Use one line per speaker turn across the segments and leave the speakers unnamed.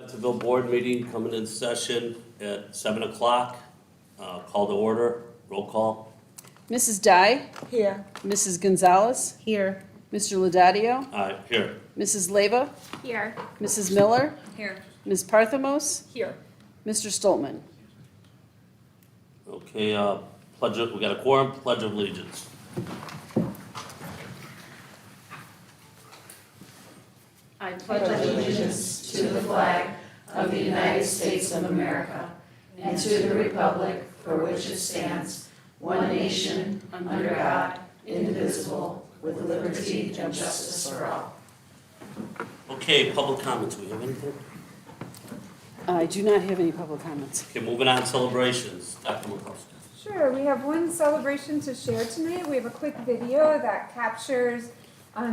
Bentonville Board meeting coming in session at 7 o'clock. Call to order, roll call.
Mrs. Dye,
Here.
Mrs. Gonzalez,
Here.
Mr. Laudadio,
Aye, here.
Mrs. Leyva,
Here.
Mrs. Miller,
Here.
Ms. Parthamos,
Here.
Mr. Stoltman.
Okay, we got a quorum, pledge of allegiance.
I
pledge allegiance to the flag of the United States of America and to the republic for which it stands, one nation, under God, indivisible, with liberty and justice for all.
Okay, public comments, we have anything?
I do not have any public comments.
Okay, moving on, celebrations. Dr. McCoskey.
Sure, we have one celebration to share tonight. We have a quick video that captures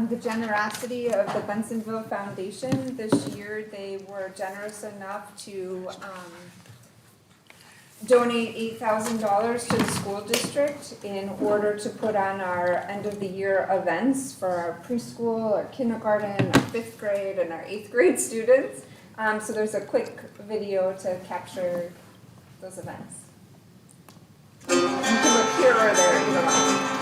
the generosity of the Bensonville Foundation. This year, they were generous enough to donate $8,000 to the school district in order to put on our end-of-the-year events for our preschool, our kindergarten, our fifth grade, and our eighth grade students. So there's a quick video to capture those events. You can look here or there, either one.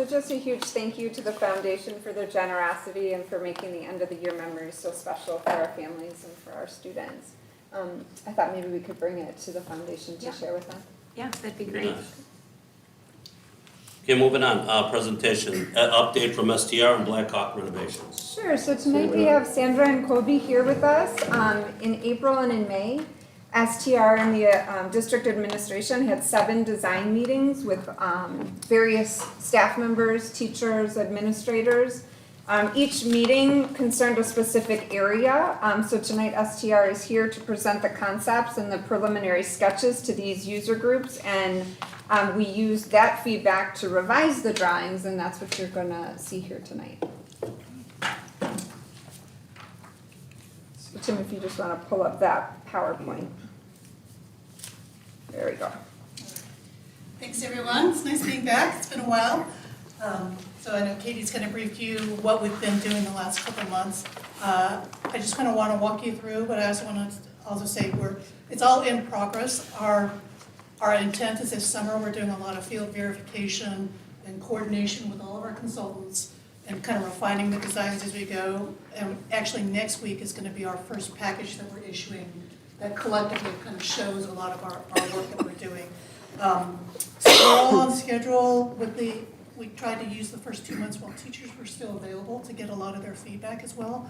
Just a huge thank you to the foundation for their generosity and for making the end of the year memories so special for our families and for our students. I thought maybe we could bring it to the foundation to share with them.
Yeah, that'd be great.
Okay, moving on, presentation, update from STR and Blackhawk renovations.
Sure, so tonight we have Sandra and Colby here with us. In April and in May, STR and the district administration had 7 design meetings with various staff members, teachers, administrators. Each meeting concerned a specific area. So tonight STR is here to present the concepts and the preliminary sketches to these user groups. And we used that feedback to revise the drawings, and that's what you're gonna see here tonight. So Tim, if you just wanna pull up that PowerPoint. There we go.
Thanks, everyone. It's nice being back. It's been a while. So I know Katie's going to brief you what we've been doing the last couple of months. I just kind of want to walk you through, but I also want to also say it's all in progress. Our intent is this summer we're doing a lot of field verification and coordination with all of our consultants and kind of refining the designs as we go. And actually next week is going to be our first package that we're issuing that collectively kind of shows a lot of our work that we're doing. So we're all on schedule we tried to use the first 2 months while teachers were still available to get a lot of their feedback as well.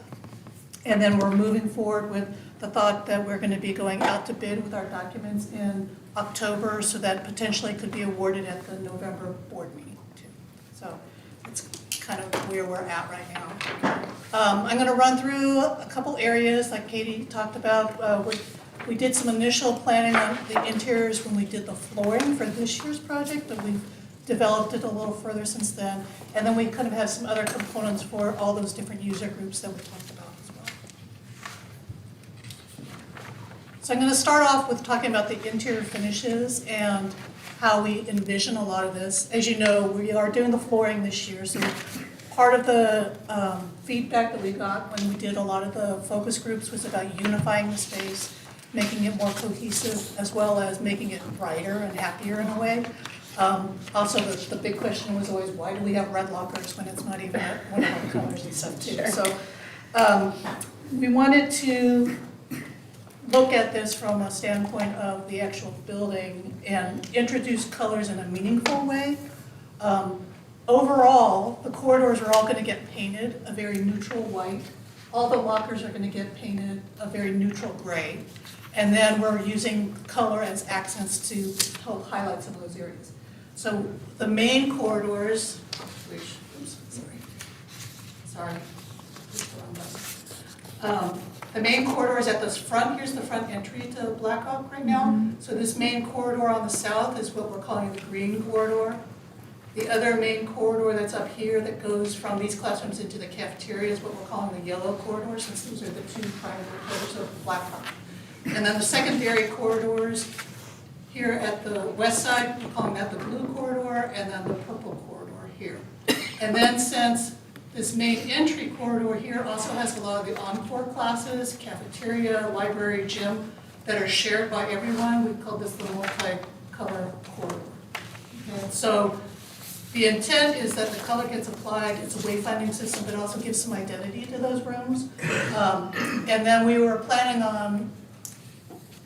And then we're moving forward with the thought that we're going to be going out to bid with our documents in October so that potentially could be awarded at the November board meeting too. So that's kind of where we're at right now. I'm going to run through a couple areas like Katie talked about. We did some initial planning on the interiors when we did the flooring for this year's project, but we've developed it a little further since then. And then we kind of have some other components for all those different user groups that we talked about as well. So I'm going to start off with talking about the interior finishes and how we envision a lot of this. As you know, we are doing the flooring this year, so part of the feedback that we got when we did a lot of the focus groups was about unifying the space, making it more cohesive, as well as making it brighter and happier in a way. Also, the big question was always, why do we have red lockers when it's not even one of our colors and stuff too?
Sure.
So we wanted to look at this from a standpoint of the actual building and introduce colors in a meaningful way. Overall, the corridors are all going to get painted a very neutral white. All the lockers are going to get painted a very neutral gray. And then we're using color as accents to help highlight some of those areas. So the main corridors, the main corridor is at this front. Here's the front entry to Blackhawk right now. So this main corridor on the south is what we're calling the green corridor. The other main corridor that's up here that goes from these classrooms into the cafeteria is what we're calling the yellow corridor, since those are the two primary corridors of Blackhawk. And then the secondary corridors here at the west side, we're calling that the blue corridor, and then the purple corridor here. And then since this main entry corridor here also has a lot of the encore classes, cafeteria, library, gym, that are shared by everyone, we call this the multi-color corridor. Okay, so the intent is that the color gets applied, it's a wayfinding system, but also gives some identity to those rooms. And then we were planning on,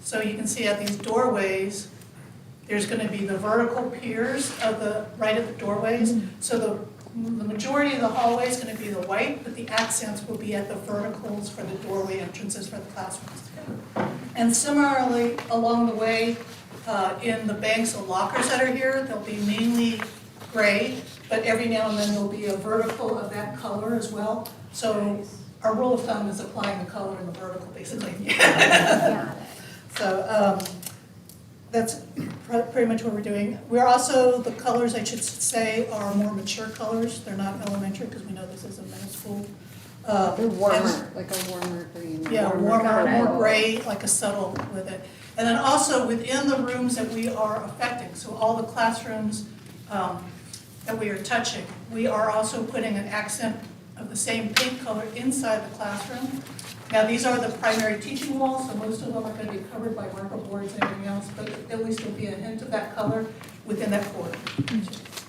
so you can see at these doorways, there's going to be the vertical piers of the right at the doorways. So the majority of the hallway is going to be the white, but the accents will be at the verticals for the doorway entrances for the classrooms. And similarly, along the way, in the banks of lockers that are here, they'll be mainly gray, but every now and then there'll be a vertical of that color as well. So our rule of thumb is applying the color in the vertical, basically. So that's pretty much what we're doing. We're also, the colors I should say are more mature colors. They're not elementary because we know this is a middle school.
They're warmer, like a warmer green.
Yeah, warmer,
purple.
more gray, like a subtle with it. And then also within the rooms that we are affecting, so all the classrooms that we are touching, we are also putting an accent of the same paint color inside the classroom. Now, these are the primary teaching walls, so most of them are going to be covered by marker boards and everything else, but at least there'll be a hint of that color within that corridor.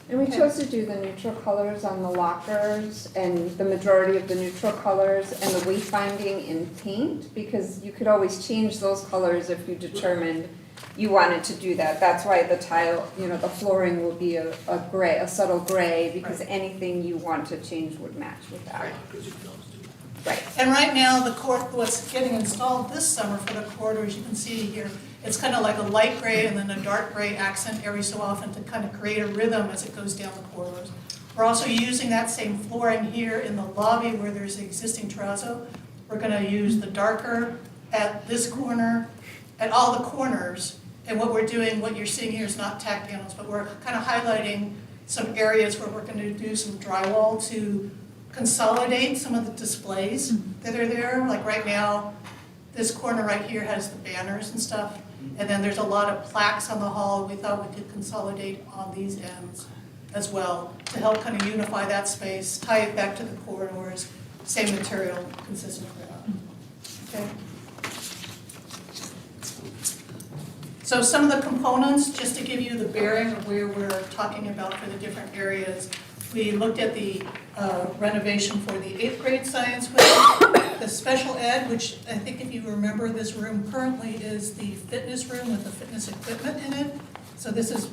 And we chose to do the neutral colors on the lockers and the majority of the neutral colors and the wayfinding in paint, because you could always change those colors if you determined you wanted to do that. That's why the tile, the flooring will be a gray, a subtle gray, because anything you want to change would match with that.
Right, because you can always do that.
Right.
And right now, what's getting installed this summer for the corridors, you can see here, it's kind of like a light gray and then a dark gray accent every so often to kind of create a rhythm as it goes down the corridors. We're also using that same flooring here in the lobby where there's the existing terrazzo. We're going to use the darker at this corner, at all the corners. And what we're doing, what you're seeing here is not tack panels, but we're kind of highlighting some areas where we're going to do some drywall to consolidate some of the displays that are there. Like right now, this corner right here has the banners and stuff. And then there's a lot of plaques on the hall. We thought we could consolidate on these ends as well to help kind of unify that space, tie it back to the corridors, same material, consistent throughout. Okay. So some of the components, just to give you the bearing of where we're talking about for the different areas, we looked at the renovation for the 8th grade science wing, the special ed, which I think if you remember, this room currently is the fitness room with the fitness equipment in it. So this is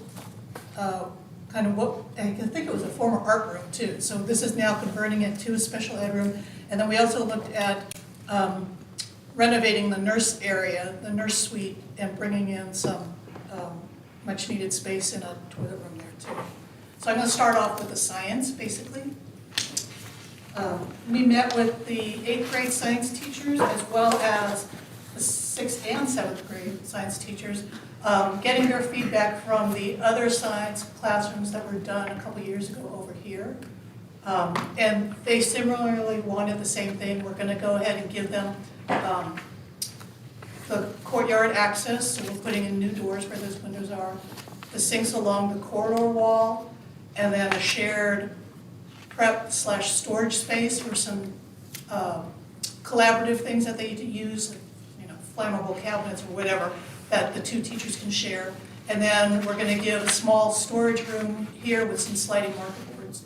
kind of what, I think it was a former art room too. So this is now converting it to a special ed room. And then we also looked at renovating the nurse area, the nurse suite, and bringing in some much needed space in a toilet room there too. So I'm going to start off with the science, basically. We met with the 8th grade science teachers as well as the 6th and 7th grade science teachers, getting their feedback from the other science classrooms that were done a couple years ago over here. And they similarly wanted the same thing. We're going to go ahead and give them the courtyard access, so we're putting in new doors where those windows are, the sinks along the corridor wall, and then a shared prep/storage space for some collaborative things that they use, flammable cabinets or whatever, that the two teachers can share. And then we're going to give a small storage room here with some sliding marker boards,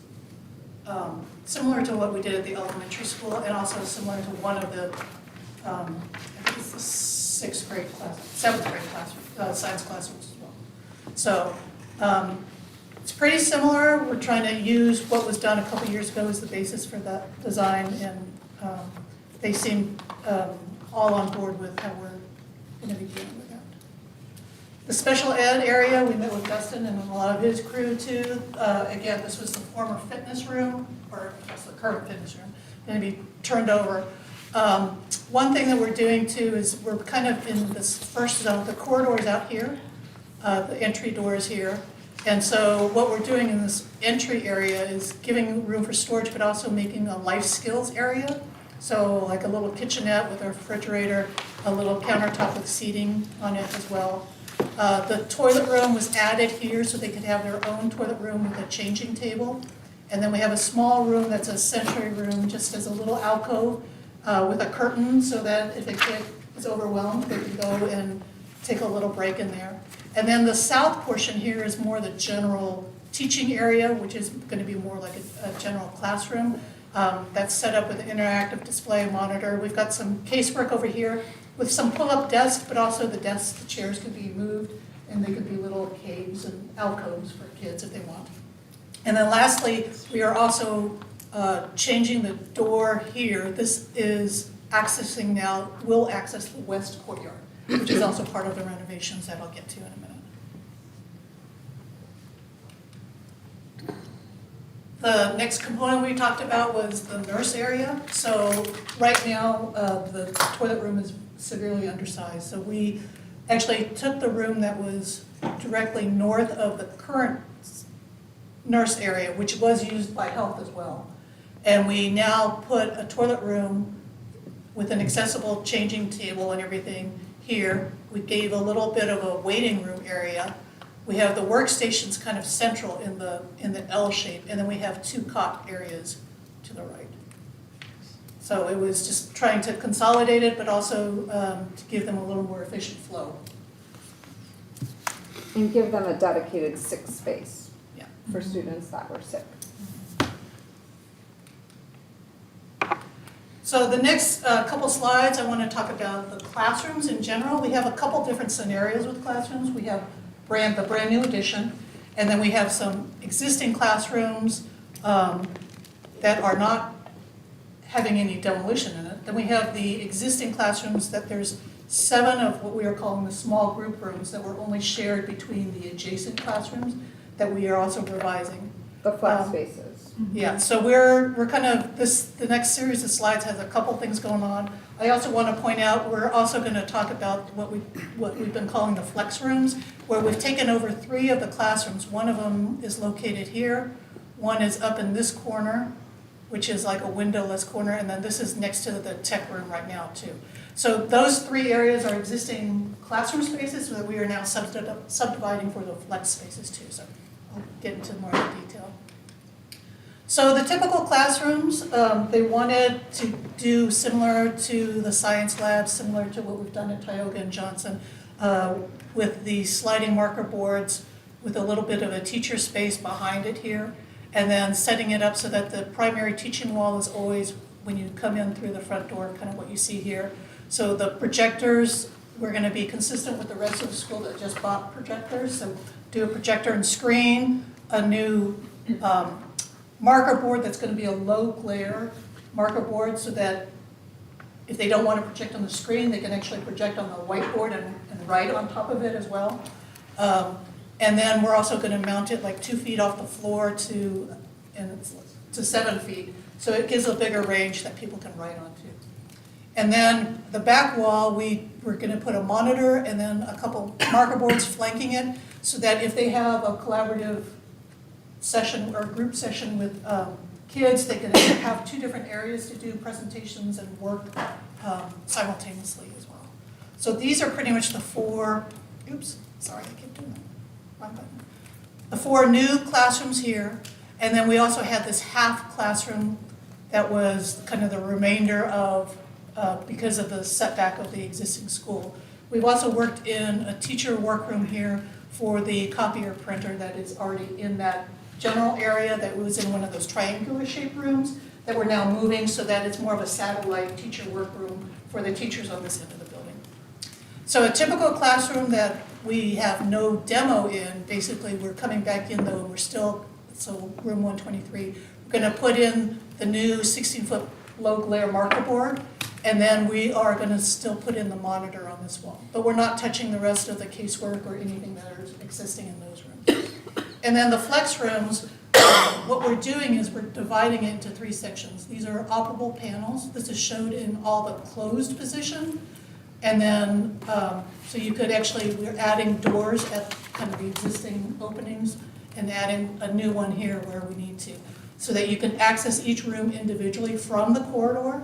similar to what we did at the elementary school, and also similar to one of the, I think it's the 7th grade classroom, science classrooms as well. So it's pretty similar. We're trying to use what was done a couple years ago as the basis for that design, and they seem all on board with how we're going to be dealing with that. The special ed area, we met with Dustin and a lot of his crew too. Again, this was the former fitness room, or that's the current fitness room, going to be turned over. One thing that we're doing too is we're kind of in this first zone, the corridor is out here, the entry door is here. And so what we're doing in this entry area is giving room for storage, but also making a life skills area. So like a little kitchenette with a refrigerator, a little countertop with seating on it as well. The toilet room was added here so they could have their own toilet room with a changing table. And then we have a small room that's a sensory room, just as a little alcove with a curtain, so that if a kid is overwhelmed, they can go and take a little break in there. And then the south portion here is more the general teaching area, which is going to be more like a general classroom. That's set up with an interactive display monitor. We've got some casework over here with some pull-up desks, but also the desks, the chairs could be moved, and they could be little caves and alcoves for kids if they want. And then lastly, we are also changing the door here. This is accessing now, will access the west courtyard, which is also part of the renovations that I'll get to in a minute. The next component we talked about was the nurse area. So right now, the toilet room is severely undersized. So we actually took the room that was directly north of the current nurse area, which was used by health as well. And we now put a toilet room with an accessible changing table and everything here. We gave a little bit of a waiting room area. We have the workstations kind of central in the L shape, and then we have 2 cot areas to the right. So it was just trying to consolidate it, but also to give them a little more efficient flow.
And give them a dedicated sick space
Yeah.
for students that were sick.
So the next couple slides, I want to talk about the classrooms in general. We have a couple different scenarios with classrooms. We have the brand new addition, and then we have some existing classrooms that are not having any demolition in it. Then we have the existing classrooms that there's 7 of what we are calling the small group rooms that were only shared between the adjacent classrooms that we are also revising.
The flex spaces.
Yeah, so we're kind of, the next series of slides has a couple things going on. I also want to point out, we're also going to talk about what we've been calling the flex rooms, where we've taken over 3 of the classrooms. One of them is located here, one is up in this corner, which is like a windowless corner, and then this is next to the tech room right now too. So those 3 areas are existing classroom spaces that we are now subdividing for the flex spaces too. So I'll get into more of the detail. So the typical classrooms, they wanted to do similar to the science lab, similar to what we've done at Tioga and Johnson, with the sliding marker boards, with a little bit of a teacher space behind it here, and then setting it up so that the primary teaching wall is always, when you come in through the front door, kind of what you see here. So the projectors, we're going to be consistent with the rest of the school that just bought projectors. So do a projector and screen, a new marker board that's going to be a low glare marker board, so that if they don't want to project on the screen, they can actually project on the whiteboard and write on top of it as well. And then we're also going to mount it like 2 feet off the floor to 7 feet, so it gives a bigger range that people can write onto. And then the back wall, we're going to put a monitor and then a couple marker boards flanking it, so that if they have a collaborative session or group session with kids, they can have 2 different areas to do presentations and work simultaneously as well. So these are pretty much the four, oops, sorry, I keep doing that, wrong button. The four new classrooms here, and then we also had this half classroom that was kind of the remainder of, because of the setback of the existing school. We've also worked in a teacher workroom here for the copier printer that is already in that general area that was in one of those triangular shaped rooms that we're now moving so that it's more of a satellite teacher workroom for the teachers on this end of the building. So a typical classroom that we have no demo in, basically we're coming back in though, we're still, so room 123, we're gonna put in the new 16-foot low glare marker board, and then we are gonna still put in the monitor on this wall. But we're not touching the rest of the casework or anything that is existing in those rooms. And then the flex rooms, what we're doing is we're dividing it into 3 sections. These are operable panels. This is showed in all the closed position. And then, so you could actually, we're adding doors at kind of the existing openings and adding a new one here where we need to, so that you can access each room individually from the corridor.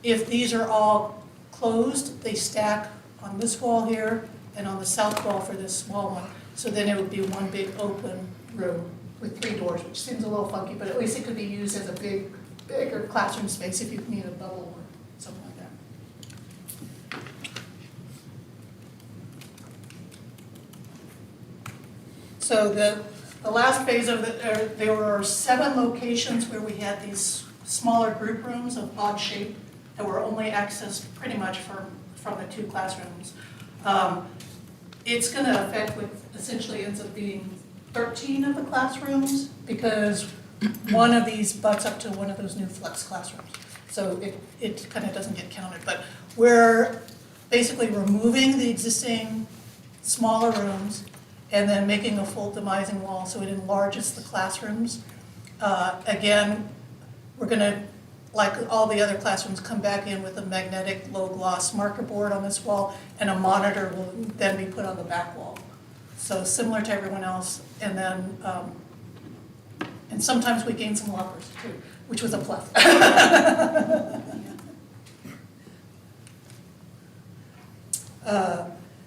If these are all closed, they stack on this wall here and on the south wall for this small one. So then it would be one big open room with 3 doors, which seems a little funky, but at least it could be used as a bigger classroom space if you need a bubble or something like that. So the last phase of there were 7 locations where we had these smaller group rooms of odd shape that were only accessed pretty much from the 2 classrooms. It's going to affect what essentially ends up being 13 of the classrooms because one of these butts up to one of those new flex classrooms. So it kind of doesn't get counted. But we're basically removing the existing smaller rooms and then making a full demising wall so it enlarges the classrooms. Again, we're going to, like all the other classrooms, come back in with a magnetic low gloss marker board on this wall, and a monitor will then be put on the back wall. So similar to everyone else, and then, and sometimes we gain some lockers too, which was a plus.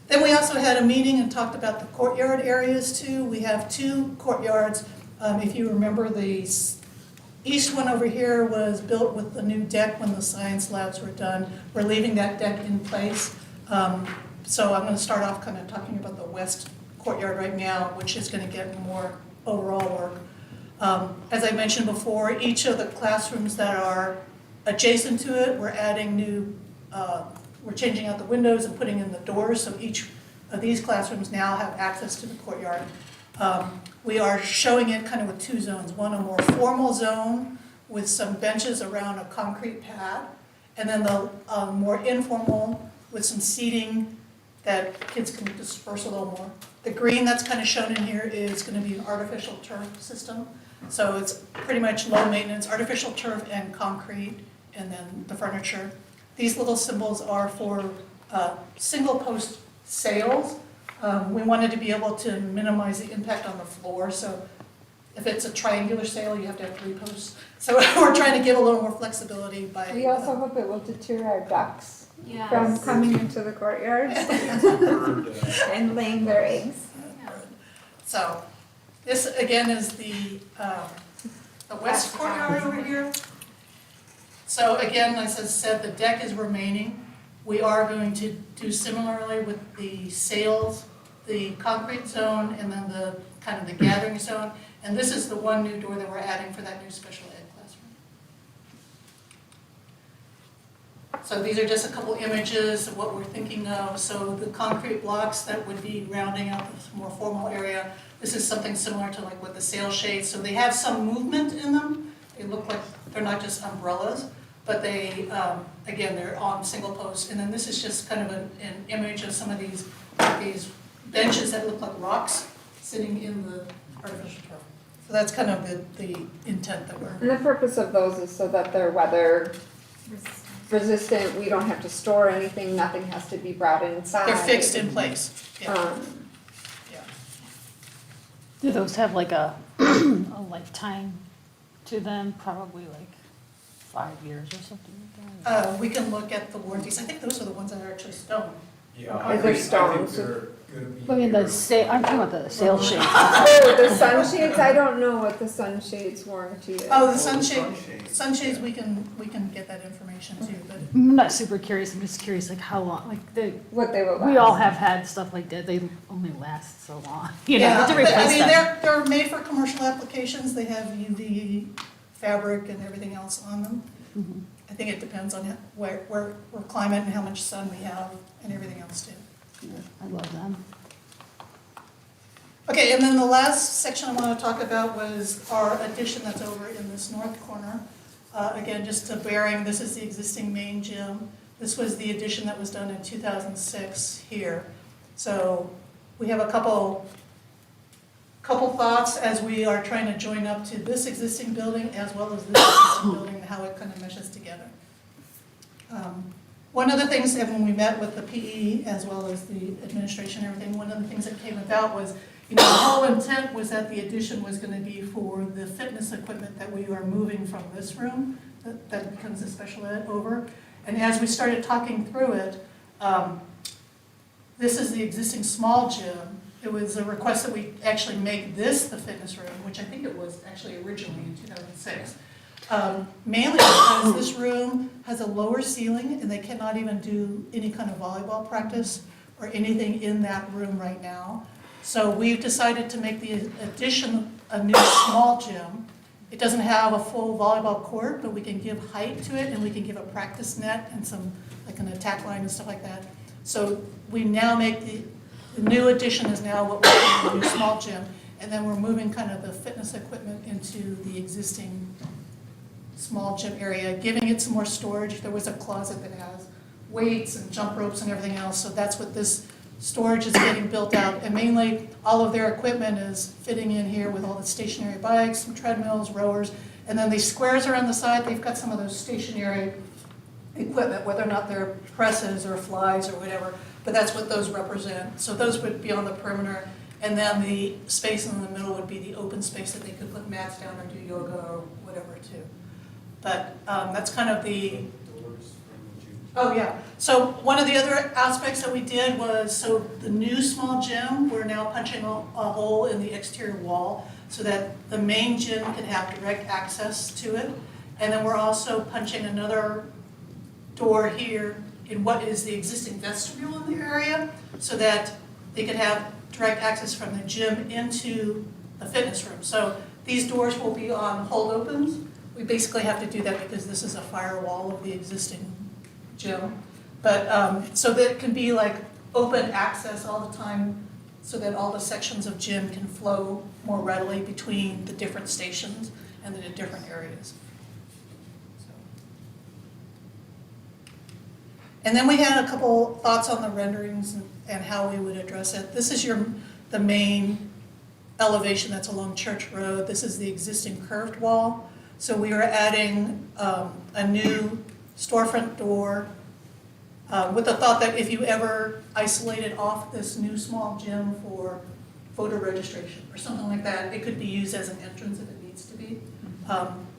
Then we also had a meeting and talked about the courtyard areas too. We have 2 courtyards. If you remember, the east one over here was built with the new deck when the science labs were done. We're leaving that deck in place. So I'm going to start off kind of talking about the west courtyard right now, which is going to get more overall work. As I mentioned before, each of the classrooms that are adjacent to it, we're adding new, we're changing out the windows and putting in the doors, so each of these classrooms now have access to the courtyard. We are showing it kind of with 2 zones. One, a more formal zone with some benches around a concrete pad, and then the more informal with some seating that kids can disperse a little more. The green that's kind of shown in here is going to be an artificial turf system. So it's pretty much low maintenance, artificial turf and concrete, and then the furniture. These little symbols are for single post sails. We wanted to be able to minimize the impact on the floor, so if it's a triangular sail, you have to have 3 posts. So we're trying to give a little more flexibility by...
We also hope it will deter our ducks
Yes.
from coming into the courtyard and laying their eggs.
So this, again, is the west courtyard over here. So again, as I said, the deck is remaining. We are going to do similarly with the sails, the concrete zone, and then the kind of the gathering zone. And this is the one new door that we're adding for that new special ed classroom. So these are just a couple images of what we're thinking of. So the concrete blocks that would be rounding out this more formal area. This is something similar to like with the sail shades. So they have some movement in them. They look like they're not just umbrellas, but they, again, they're on single posts. And then this is just kind of an image of some of these benches that look like rocks sitting in the artificial turf. So that's kind of the intent that we're...
And the purpose of those is so that they're weather resistant, we don't have to store anything, nothing has to be brought inside.
They're fixed in place. Yeah. Yeah.
Do those have like a lifetime to them? Probably like
5 years or something like that?
We can look at the warranties. I think those are the ones that are actually stone.
Yeah,
Is there
I
stones?
think they're gonna be.
I mean, I'm talking about the sail shades.
Oh, the sunshades, I don't know what the sunshades warranty is.
Oh, the
the
sunshade,
sunshade.
sunshades, we can get that information too, but.
I'm not super curious, I'm just curious like how long, like
What they will last.
we all have had stuff like that, they only last so long, you know,
Yeah,
to
but, I
replace
mean,
them.
they're made for commercial applications, they have UV fabric and everything else on them.
Mhm.
I think it depends on where climate and how much sun we have and everything else too.
Yeah, I love them.
Okay, and then the last section I want to talk about was our addition that's over in this north corner. Again, just a bearing, this is the existing main gym. This was the addition that was done in 2006 here. So we have a couple thoughts as we are trying to join up to this existing building as well as this existing building and how it kind of meshes together. One of the things that when we met with the PE as well as the administration and everything, one of the things that came about was, the whole intent was that the addition was going to be for the fitness equipment that we are moving from this room, that becomes a special ed over. And as we started talking through it, this is the existing small gym. It was a request that we actually make this the fitness room, which I think it was actually originally in 2006. Mainly because this room has a lower ceiling and they cannot even do any kind of volleyball practice or anything in that room right now. So we've decided to make the addition a new small gym. It doesn't have a full volleyball court, but we can give height to it and we can give a practice net and some, like an attack line and stuff like that. So we now make the new addition is now what we're calling the new small gym. And then we're moving kind of the fitness equipment into the existing small gym area, giving it some more storage. There was a closet that has weights and jump ropes and everything else, so that's what this storage is getting built out. And mainly, all of their equipment is fitting in here with all the stationary bikes, some treadmills, rowers, and then these squares around the side, they've got some of those stationary equipment, whether or not they're presses or flies or whatever, but that's what those represent. So those would be on the perimeter, and then the space in the middle would be the open space that they could put mats down or do yoga or whatever too. But that's kind of the, oh yeah. So one of the other aspects that we did was, so the new small gym, we're now punching a hole in the exterior wall so that the main gym can have direct access to it. And then we're also punching another door here in what is the existing vestibule in the area so that they could have direct access from the gym into the fitness room. So these doors will be on hold opens. We basically have to do that because this is a firewall of the existing gym. But so that it can be like open access all the time so that all the sections of gym can flow more readily between the different stations and the different areas. So. And then we had a couple thoughts on the renderings and how we would address it. This is the main elevation that's along Church Road. This is the existing curved wall. So we are adding a new storefront door with the thought that if you ever isolated off this new small gym for voter registration or something like that, it could be used as an entrance if it needs to be,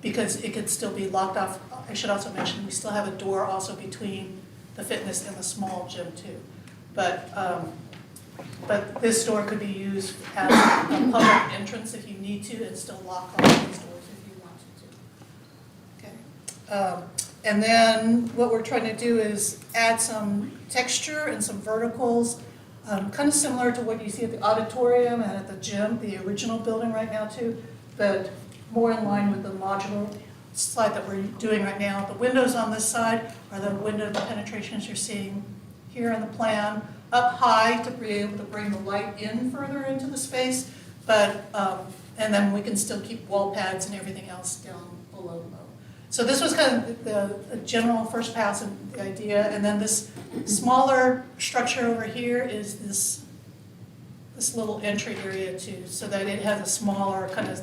because it could still be locked off. I should also mention we still have a door also between the fitness and the small gym too. But this door could be used as a public entrance if you need to and still lock off these doors if you want to. Okay. And then what we're trying to do is add some texture and some verticals, kind of similar to what you see at the auditorium and at the gym, the original building right now too, but more in line with the modular slide that we're doing right now. The windows on this side are the window penetrations you're seeing here in the plan, up high to be able to bring the light in further into the space, but and then we can still keep wall pads and everything else down below. So this was kind of the general first pass and the idea, and then this smaller structure over here is this little entry area too, so that it has a smaller kind of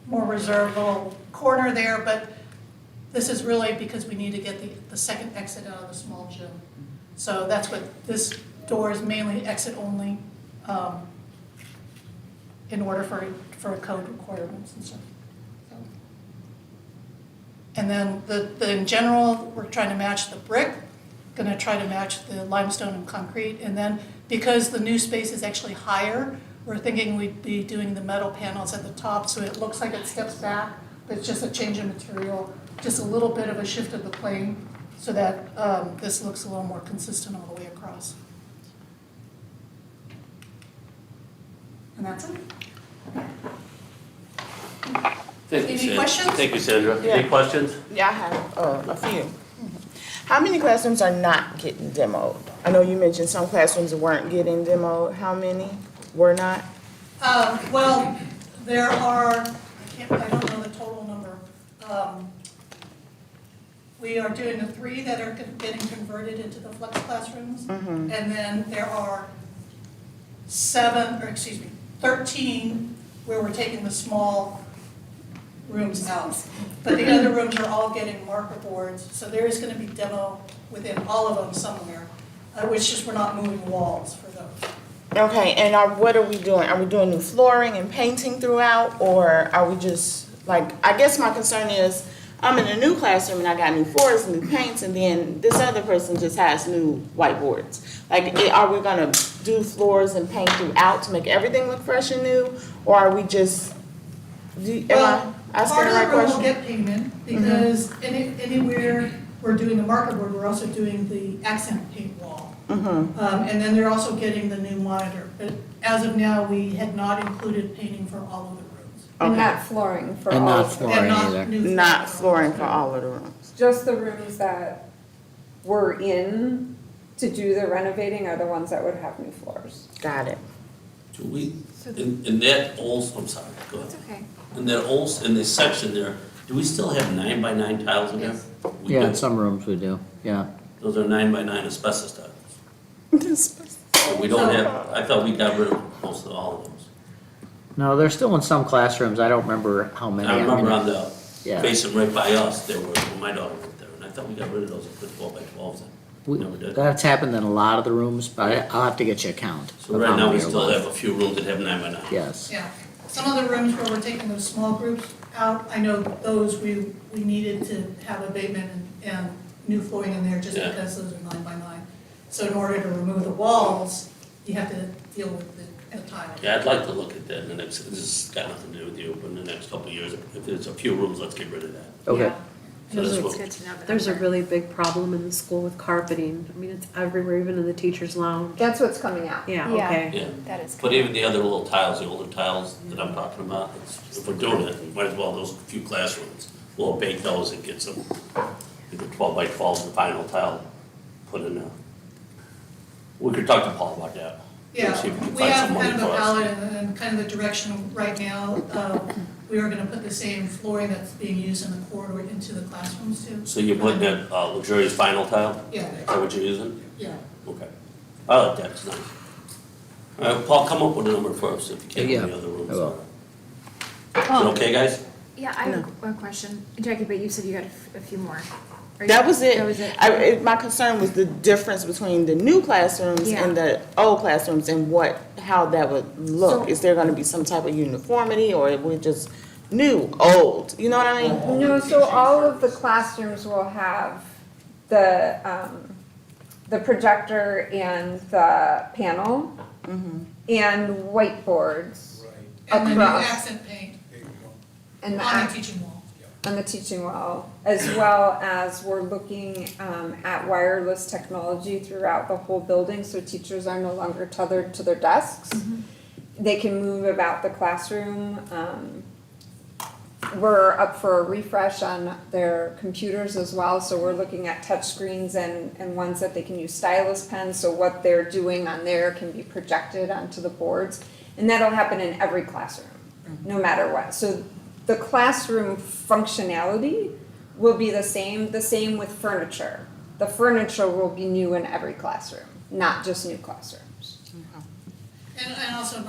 more reserved little corner there, but this is really because we need to get the second exit out of the small gym. So that's what this door is, mainly exit only, in order for code requirements and stuff. So. And then in general, we're trying to match the brick, gonna try to match the limestone and concrete. And then because the new space is actually higher, we're thinking we'd be doing the metal panels at the top, so it looks like it steps back, but it's just a change in material, just a little bit of a shift of the plane, so that this looks a little more consistent all the way across. And that's it.
Thank you,
Any
Sandra.
questions?
Thank you, Sandra.
Yeah.
Any questions?
Yeah, I have a few. How many classrooms are not getting demoed? I know you mentioned some classrooms weren't getting demoed. How many were not?
Well, there are, I don't know the total number. We are doing the 3 that are getting converted into the flex classrooms. And then there are 13 where we're taking the small rooms out. But the other rooms are all getting marker boards, so there is gonna be demo within all of them somewhere. Which just, we're not moving walls for those.
Okay, and what are we doing? Are we doing new flooring and painting throughout, or are we just, like, I guess my concern is, I'm in a new classroom and I got new floors, new paints, and then this other person just has new whiteboards. Like, are we gonna do floors and paint throughout to make everything look fresh and new, or are we just, am I asking
Part
the
of
right
the room will
question?
get painted, because anywhere we're doing the marker board, we're also doing the accent paint wall. And then they're also getting the new monitor, but as of now, we had not included painting for all of the rooms.
And
Okay.
not flooring for
And
all
not
of them.
flooring.
And not
either.
new
Not flooring for all of the rooms.
Just the rooms that were in to do the renovating are the ones that would have new floors.
Got it.
Do we, in that old, I'm sorry, go ahead.
Okay.
In that old, in this section there, do we still have 9x9 tiles in there? We
Yeah,
do.
in some rooms we do, yeah.
Those are 9x9 asbestos tiles. So we don't have, I thought we got rid of most of all of those.
No, they're still in some classrooms, I don't remember how many.
I remember
mean,
on the,
Yeah.
facing right by us, there were, when my daughter went there, and I thought we got rid of those and put 12x12s in. We never did.
That's happened in a lot of the rooms, but I'll have to get you a count.
So
of
right
how
now, we
many there
still
was.
have a few rooms that have 9x9.
Yes.
Yeah, some of the rooms where we're taking those small groups out, I know those we needed to have abatement and new flooring in there just
Yeah.
because those are 9x9. So in order to remove the walls, you have to deal with the tile.
Yeah, I'd like to look at that in the next, this has got nothing to do with you, but in the next couple of years, if there's a few rooms, let's get rid of that.
Okay.
So that's
It's
what,
good to know. the
There's a
number.
really big problem in the school with carpeting. I mean, it's everywhere, even in the teacher's lounge.
That's what's coming out.
Yeah,
Yeah.
okay.
yeah.
That is.
But even the other little tiles, the older tiles that I'm talking about, if we're doing it, we might as well, those few classrooms, we'll abate those and get some, either 12x12, the final tile put in there. We could talk to Paul about that.
Yeah,
See if we can
we
find
have
some money
kind of
for
a
us.
palette and kind of the direction right now. We are gonna put the same flooring that's being used in the corridor into the classrooms too.
So you're putting that luxurious vinyl tile?
Yeah,
Is that what you're using?
yeah.
Okay. I like that, it's nice. All right, Paul, come up with a number for us if you can in the
Yeah,
other rooms.
I will.
Is it okay, guys?
Yeah, I have a question. Jackie, but you said you had a few more. Or
That
you-
was it.
That was it?
My concern was the difference between the new classrooms
Yeah.
and the old classrooms and how that would look.
So-
Is there gonna be some type of uniformity, or we're just new, old, you know what I mean?
No, so all of the classrooms will have the projector and the panel and whiteboards
And the new
across.
accent paint
And the
on the teaching wall.
on the teaching wall, as well as we're looking at wireless technology throughout the whole building, so teachers are no longer tethered to their desks. They can move about the classroom. We're up for a refresh on their computers as well, so we're looking at touchscreens and ones that they can use stylus pens, so what they're doing on there can be projected onto the boards. And that'll happen in every classroom, no matter what. So the classroom functionality will be the same with furniture. The furniture will be new in every classroom, not just new classrooms.
And also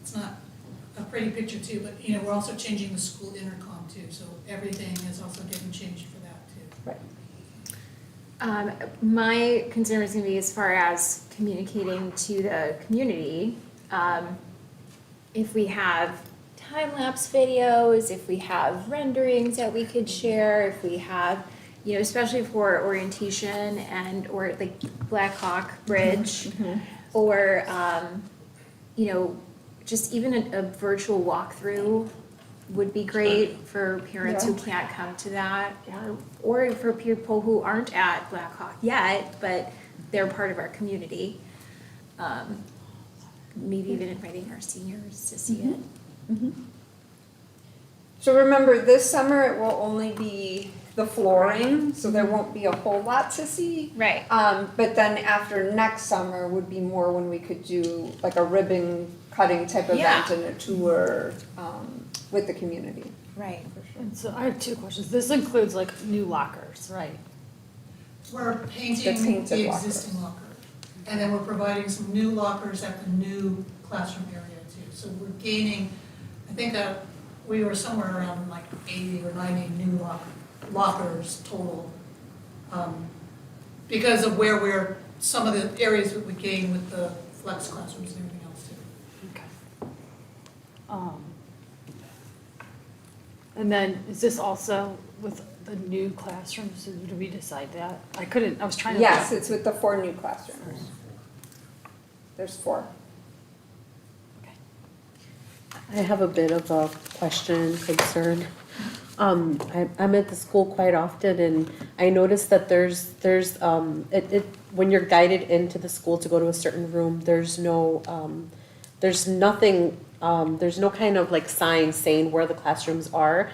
it's not a pretty picture too, but you know, we're also changing the school intercom too, so everything is also getting changed for that too.
Right.
My concern is gonna be as far as communicating to the community, if we have time-lapse videos, if we have renderings that we could share, if we have, you know, especially for orientation and, or like Black Hawk Bridge, or, you know, just even a virtual walkthrough would be great for parents who can't come to that, or for people who aren't at Black Hawk yet, but they're part of our community. Maybe even inviting our seniors to see it.
So remember, this summer it will only be the flooring, so there won't be a whole lot to see.
Right.
But then after next summer would be more when we could do like a ribbon cutting type event and a tour, with the community.
Right.
And so I have two questions. This includes like new lockers, right?
We're
The
painting
painted
the
lockers.
existing locker, and then we're providing some new lockers at the new classroom area too. So we're gaining, I think that we were somewhere around like 80 or 90 new lockers total, because of where we're, some of the areas that we gain with the flex classrooms and everything else too.
Okay. And then is this also with the new classrooms? Did we decide that? I was trying to.
Yes, it's with the 4 new classrooms. There's 4.
I have a bit of a question, concern. I'm at the school quite often, and I noticed that there's when you're guided into the school to go to a certain room, there's nothing, there's no kind of like sign saying where the classrooms are.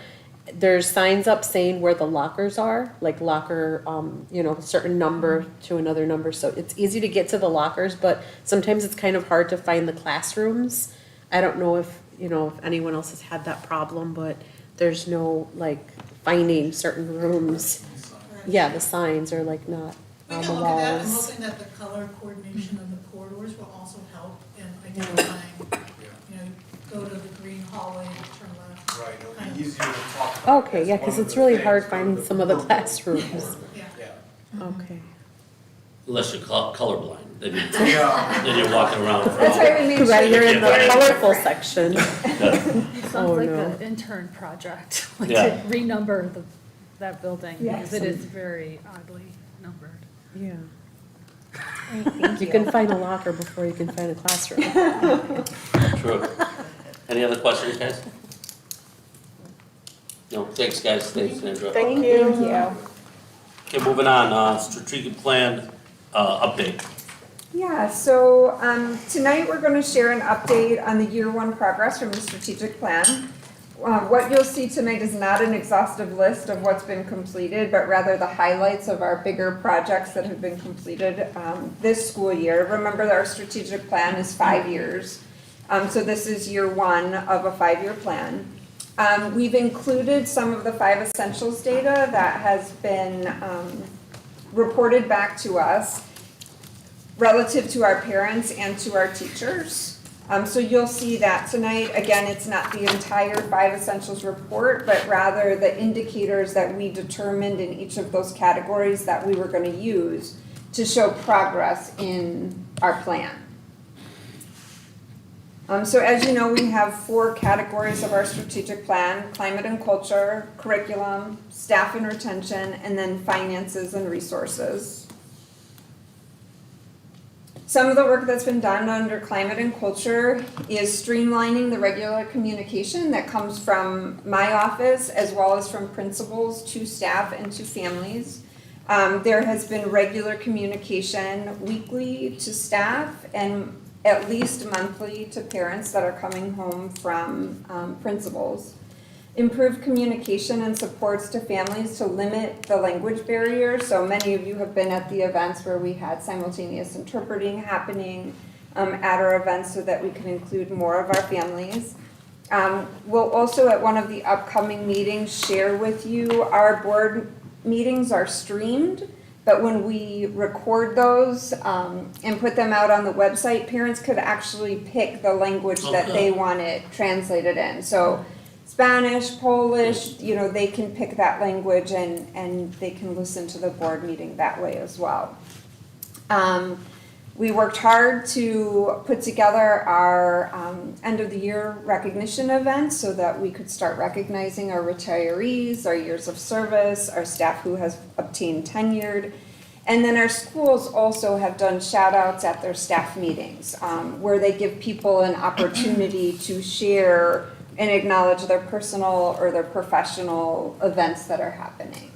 There's signs up saying where the lockers are, like locker, you know, a certain number to another number, so it's easy to get to the lockers, but sometimes it's kind of hard to find the classrooms. I don't know if, you know, if anyone else has had that problem, but there's no like finding certain rooms. Yeah, the signs are like not
We
on
can
the
look at that. I'm
walls.
hoping that the color coordination of the corridors will also help in identifying, you know, go to the green hallway and turn left.
Right, it'll
kind
be
of-
easier to talk about.
Okay, yeah,
That's
cause
one of
it's
the
really
things,
hard
one
finding
of
some of the classrooms.
Yeah.
Yeah.
Okay.
Unless you're colorblind, then you,
Yeah.
then you're walking around.
That's why we made sure.
Right, you're in the
Yeah.
colorful section.
It sounds
Oh,
like
no.
an intern project, like
Yeah.
to renumber that building, because it
Yes.
is very oddly numbered.
Yeah.
Thank
You can find a locker before you can find a classroom.
True. Any other questions, guys? No, thanks, guys, thanks, Sandra.
Thank you.
Okay, moving on, strategic plan, update.
Yeah, so tonight we're going to share an update on the year 1 progress from the strategic plan. What you'll see tonight is not an exhaustive list of what's been completed, but rather the highlights of our bigger projects that have been completed this school year. Remember that our strategic plan is 5 years, so this is year 1 of a 5-year plan. We've included some of the 5 essentials data that has been reported back to us relative to our parents and to our teachers. So you'll see that tonight. Again, it's not the entire 5 essentials report, but rather the indicators that we determined in each of those categories that we were going to use to show progress in our plan. So as you know, we have 4 categories of our strategic plan: climate and culture, curriculum, staff and retention, and then finances and resources. Some of the work that's been done under climate and culture is streamlining the regular communication that comes from my office as well as from principals to staff and to families. There has been regular communication weekly to staff and at least monthly to parents that are coming home from principals. Improved communication and supports to families to limit the language barrier. So many of you have been at the events where we had simultaneous interpreting happening at our events so that we can include more of our families. We'll also at one of the upcoming meetings share with you our board meetings are streamed, but when we record those and put them out on the website, parents could actually pick the language that they want it translated in. So Spanish, Polish, you know, they can pick that language and they can listen to the board meeting that way as well. We worked hard to put together our end of the year recognition event so that we could start recognizing our retirees, our years of service, our staff who has obtained tenured. And then our schools also have done shout outs at their staff meetings where they give people an opportunity to share and acknowledge their personal or their professional events that are happening.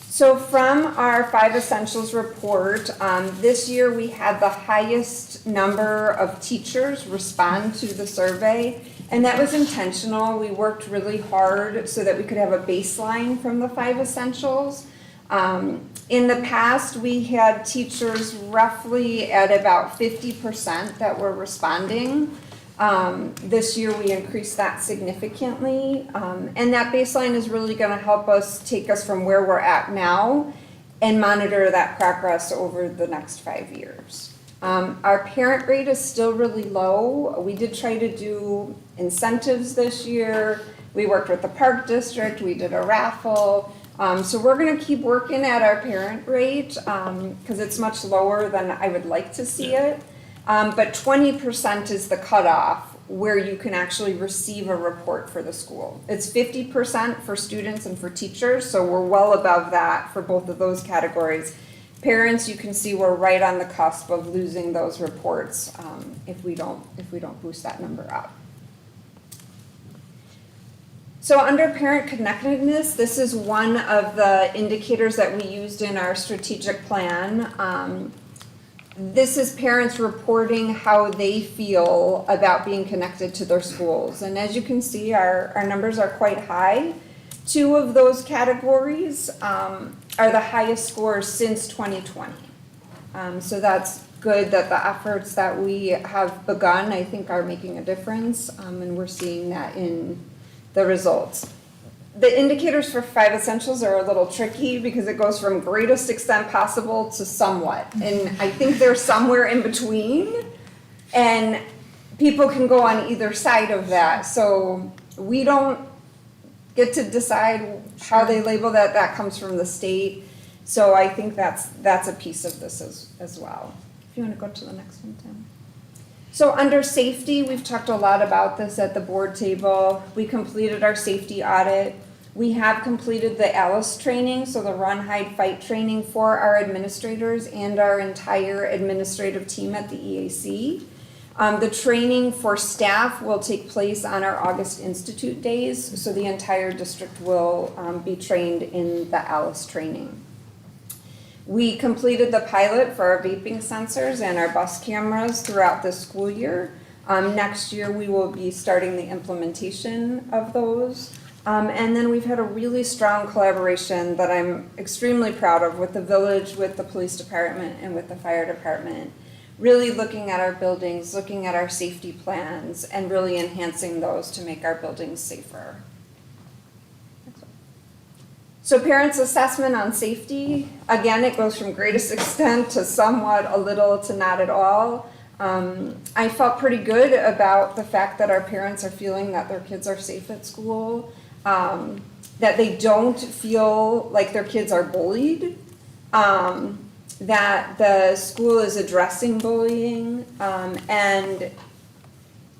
So from our 5 Essentials report, this year we had the highest number of teachers respond to the survey, and that was intentional. We worked really hard so that we could have a baseline from the 5 Essentials. In the past, we had teachers roughly at about 50% that were responding. This year we increased that significantly, and that baseline is really going to help us take us from where we're at now and monitor that progress over the next 5 years. Our parent rate is still really low. We did try to do incentives this year. We worked with the park district, we did a raffle. So we're going to keep working at our parent rate because it's much lower than I would like to see it. But 20% is the cutoff where you can actually receive a report for the school. It's 50% for students and for teachers, so we're well above that for both of those categories. Parents, you can see we're right on the cusp of losing those reports if we don't boost that number up. So under parent connectedness, this is one of the indicators that we used in our strategic plan. This is parents reporting how they feel about being connected to their schools. And as you can see, our numbers are quite high. 2 of those categories are the highest scores since 2020. So that's good that the efforts that we have begun, I think, are making a difference. And we're seeing that in the results. The indicators for 5 Essentials are a little tricky because it goes from greatest extent possible to somewhat. And I think they're somewhere in between. And people can go on either side of that. So we don't get to decide how they label that. That comes from the state. So I think that's a piece of this as well. If you want to go to the next one, Tim. So under safety, we've talked a lot about this at the board table. We completed our safety audit. We have completed the ALICE training, so the Run, Hide, Fight training for our administrators and our entire administrative team at the EAC. The training for staff will take place on our August Institute days, so the entire district will be trained in the ALICE training. We completed the pilot for our vaping sensors and our bus cameras throughout the school year. Next year, we will be starting the implementation of those. And then we've had a really strong collaboration that I'm extremely proud of with the village, with the police department, and with the fire department. Really looking at our buildings, looking at our safety plans, and really enhancing those to make our buildings safer. So parents' assessment on safety, again, it goes from greatest extent to somewhat, a little to not at all. I felt pretty good about the fact that our parents are feeling that their kids are safe at school, that they don't feel like their kids are bullied, that the school is addressing bullying, and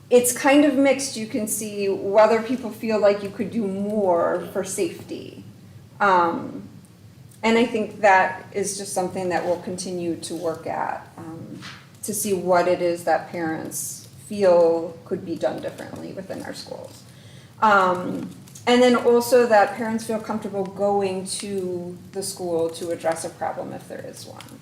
it's kind of mixed. You can see whether people feel like you could do more for safety. And I think that is just something that we'll continue to work at, to see what it is that parents feel could be done differently within our schools. And then also that parents feel comfortable going to the school to address a problem if there is one.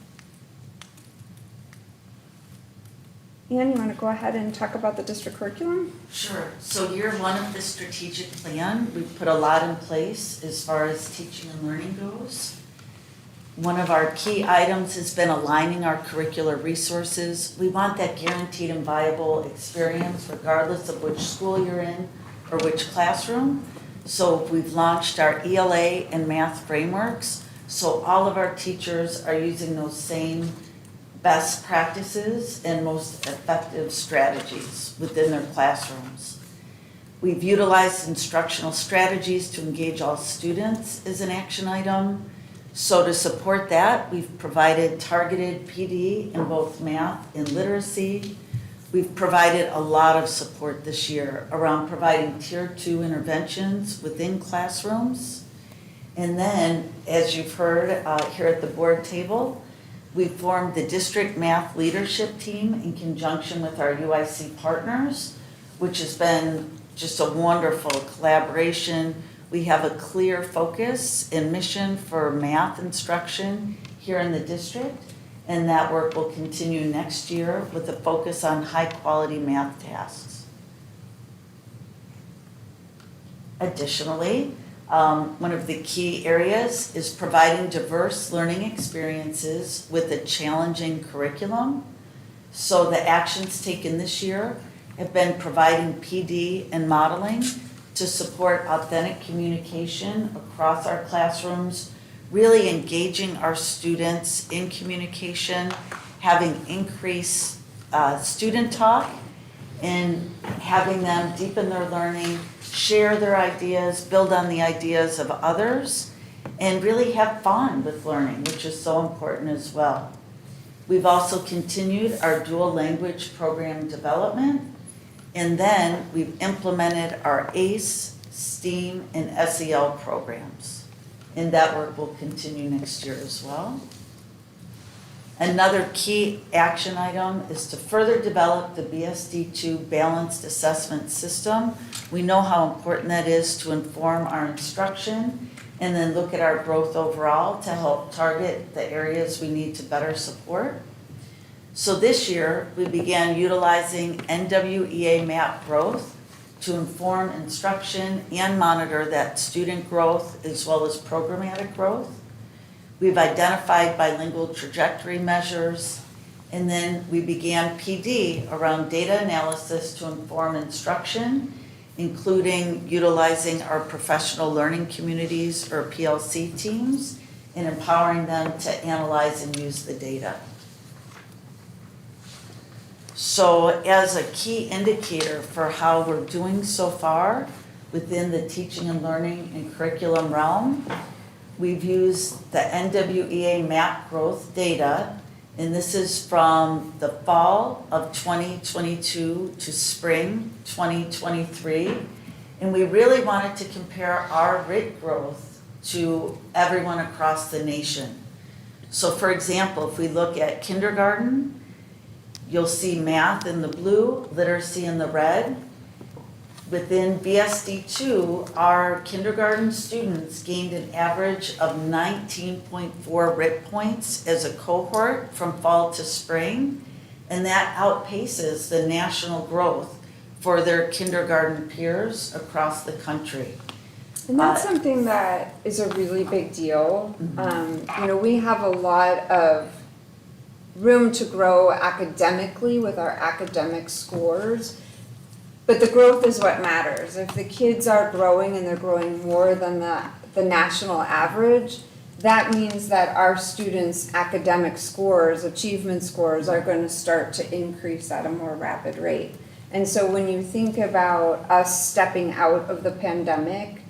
Ann, you want to go ahead and talk about the district curriculum?
Sure. So year 1 of the strategic plan, we've put a lot in place as far as teaching and learning goes. One of our key items has been aligning our curricular resources. We want that guaranteed and viable experience regardless of which school you're in or which classroom. So we've launched our ELA and math frameworks. So all of our teachers are using those same best practices and most effective strategies within their classrooms. We've utilized instructional strategies to engage all students as an action item. So to support that, we've provided targeted PD in both math and literacy. We've provided a lot of support this year around providing tier 2 interventions within classrooms. And then, as you've heard here at the board table, we formed the district math leadership team in conjunction with our UIC partners, which has been just a wonderful collaboration. We have a clear focus and mission for math instruction here in the district, and that work will continue next year with a focus on high-quality math tasks. Additionally, one of the key areas is providing diverse learning experiences with a challenging curriculum. So the actions taken this year have been providing PD and modeling to support authentic communication across our classrooms, really engaging our students in communication, having increased student talk, and having them deepen their learning, share their ideas, build on the ideas of others, and really have fun with learning, which is so important as well. We've also continued our dual language program development, and then we've implemented our ACE, STEAM, and SEL programs. And that work will continue next year as well. Another key action item is to further develop the BSD2 balanced assessment system. We know how important that is to inform our instruction and then look at our growth overall to help target the areas we need to better support. So this year, we began utilizing NWEA map growth to inform instruction and monitor that student growth as well as programmatic growth. We've identified bilingual trajectory measures, and then we began PD around data analysis to inform instruction, including utilizing our professional learning communities or PLC teams and empowering them to analyze and use the data. So as a key indicator for how we're doing so far within the teaching and learning and curriculum realm, we've used the NWEA map growth data, and this is from the fall of 2022 to spring 2023. And we really wanted to compare our rate growth to everyone across the nation. So for example, if we look at kindergarten, you'll see math in the blue, literacy in the red. Within BSD2, our kindergarten students gained an average of 19.4 RIT points as a cohort from fall to spring, and that outpaces the national growth for their kindergarten peers across the country.
And that's something that is a really big deal. We have a lot of room to grow academically with our academic scores, but the growth is what matters. If the kids are growing and they're growing more than the national average, that means that our students' academic scores, achievement scores, are going to start to increase at a more rapid rate. And so when you think about us stepping out of the pandemic,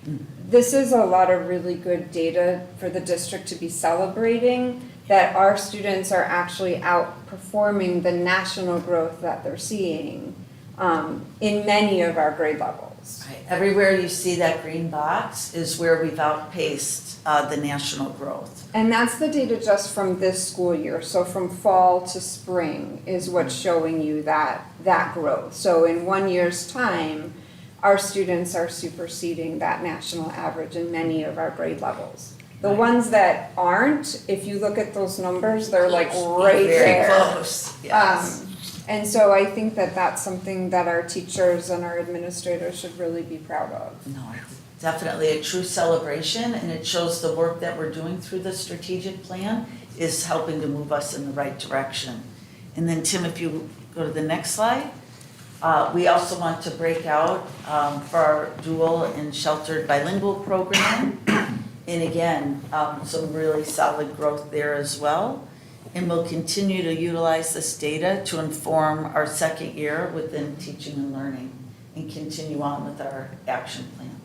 this is a lot of really good data for the district to be celebrating, that our students are actually outperforming the national growth that they're seeing in many of our grade levels.
Right. Everywhere you see that green box is where we've outpaced the national growth.
And that's the data just from this school year. So from fall to spring is what's showing you that growth. So in 1 year's time, our students are superseding that national average in many of our grade levels. The ones that aren't, if you look at those numbers, they're like right there.
Very close, yes.
And so I think that that's something that our teachers and our administrators should really be proud of.
No, definitely a true celebration, and it shows the work that we're doing through the strategic plan is helping to move us in the right direction. And then Tim, if you go to the next slide. We also want to break out for our dual and sheltered bilingual program. And again, some really solid growth there as well. And we'll continue to utilize this data to inform our second year within teaching and learning and continue on with our action plan.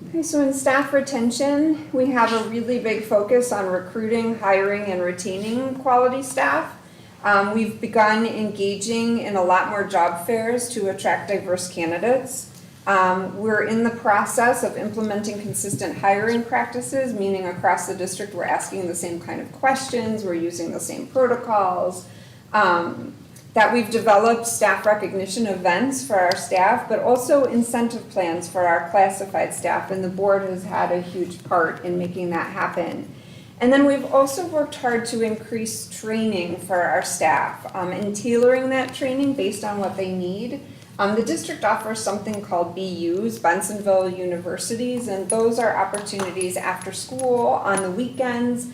Okay, so in staff retention, we have a really big focus on recruiting, hiring, and retaining quality staff. We've begun engaging in a lot more job fairs to attract diverse candidates. We're in the process of implementing consistent hiring practices, meaning across the district we're asking the same kind of questions, we're using the same protocols. That we've developed staff recognition events for our staff, but also incentive plans for our classified staff, and the board has had a huge part in making that happen. And then we've also worked hard to increase training for our staff and tailoring that training based on what they need. The district offers something called BUs, Bensonville Universities, and those are opportunities after school, on the weekends.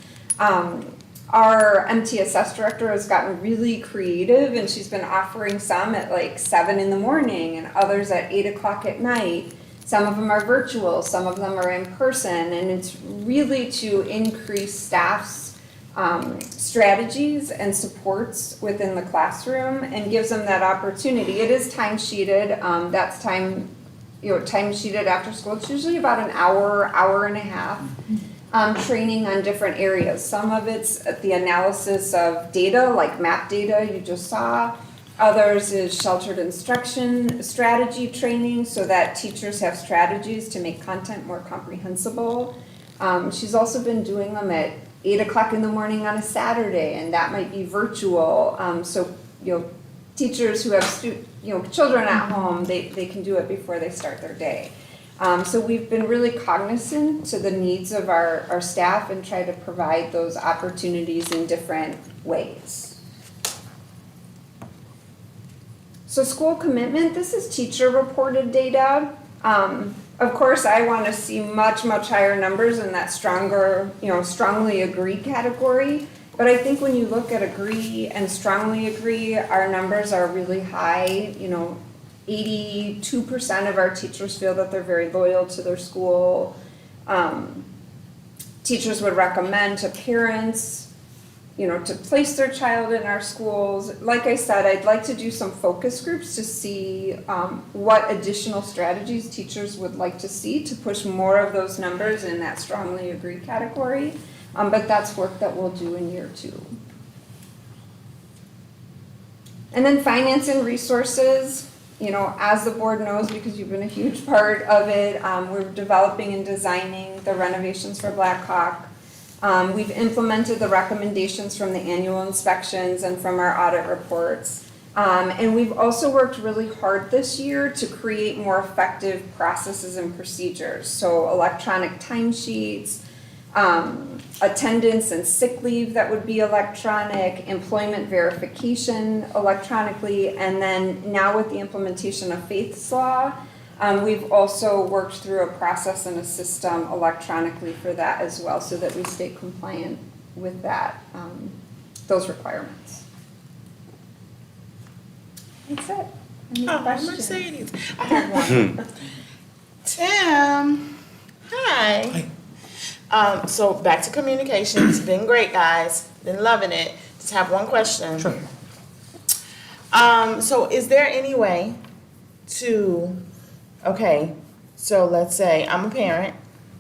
Our MTSS director has gotten really creative, and she's been offering some at like 7 in the morning and others at 8 o'clock at night. Some of them are virtual, some of them are in person, and it's really to increase staff's strategies and supports within the classroom and gives them that opportunity. It is time sheeted, that's time sheeted after school. It's usually about an hour, hour and a half. Training on different areas. Some of it's the analysis of data, like map data you just saw. Others is sheltered instruction strategy training so that teachers have strategies to make content more comprehensible. She's also been doing them at 8 o'clock in the morning on a Saturday, and that might be virtual. So, teachers who have children at home, they can do it before they start their day. So we've been really cognizant to the needs of our staff and try to provide those opportunities in different ways. So school commitment, this is teacher reported data. Of course, I want to see much, much higher numbers in that strongly agree category. But I think when you look at agree and strongly agree, our numbers are really high. 82% of our teachers feel that they're very loyal to their school. Teachers would recommend to parents, to place their child in our schools. Like I said, I'd like to do some focus groups to see what additional strategies teachers would like to see to push more of those numbers in that strongly agree category. But that's work that we'll do in year 2. And then finance and resources. As the board knows, because you've been a huge part of it, we're developing and designing the renovations for Black Hawk. We've implemented the recommendations from the annual inspections and from our audit reports. And we've also worked really hard this year to create more effective processes and procedures. So electronic timesheets, attendance and sick leave that would be electronic, employment verification electronically, and then now with the implementation of Faith's Law, we've also worked through a process and a system electronically for that as well, so that we stay compliant with that, those requirements. That's it. Any questions?
Mercedes. I have one. Tim, hi. So back to communications. Been great, guys. Been loving it. Just have one question.
Sure.
So is there any way so let's say I'm a parent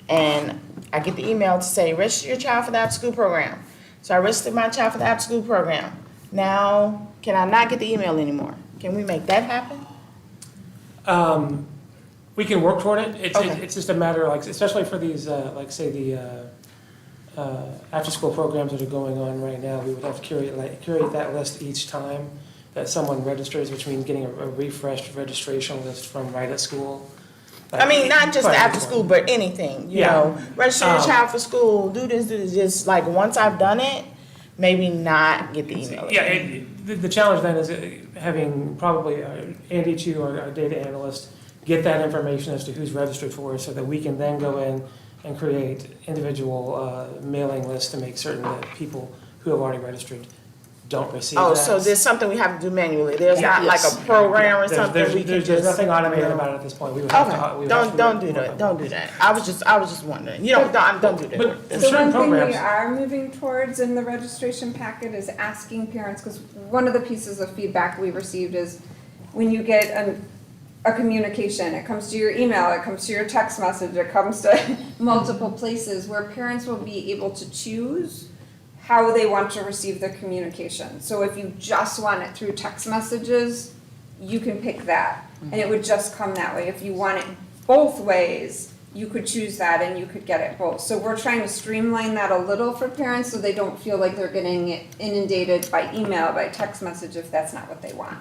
and I get the email to say, register your child for the after-school program. So I registered my child for the after-school program. Now, can I not get the email anymore? Can we make that happen?
We can work toward it.
Okay.
It's just a matter, especially for these, say the after-school programs that are going on right now, we would have to curate that list each time that someone registers, which means getting a refreshed registration list from right at school.
Not just after school, but anything, register your child for school, do this, just once I've done it, maybe not get the email.
Yeah, the challenge then is having probably Andy Chu, our data analyst, get that information as to who's registered for us so that we can then go in and create individual mailing lists to make certain that people who have already registered don't receive that.
Oh, so there's something we have to do manually. There's not like a program or something we can just.
There's nothing automated about it at this point. We would have to.
Okay, don't do that. Don't do that. I was just wondering. Don't do that.
But in
So
certain
one thing we
programs,
are moving towards in the registration packet is asking parents, because one of the pieces of feedback we received is when you get a a communication, it comes to your email, it comes to your text message, it comes to multiple places where parents will be able to choose how they want to receive the communication. So if you just want it through text messages, you can pick that, and it would just come that way. If you want it both ways, you could choose that and you could get it both. So we're trying to streamline that a little for parents so they don't feel like they're getting it inundated by email, by text message if that's not what they want.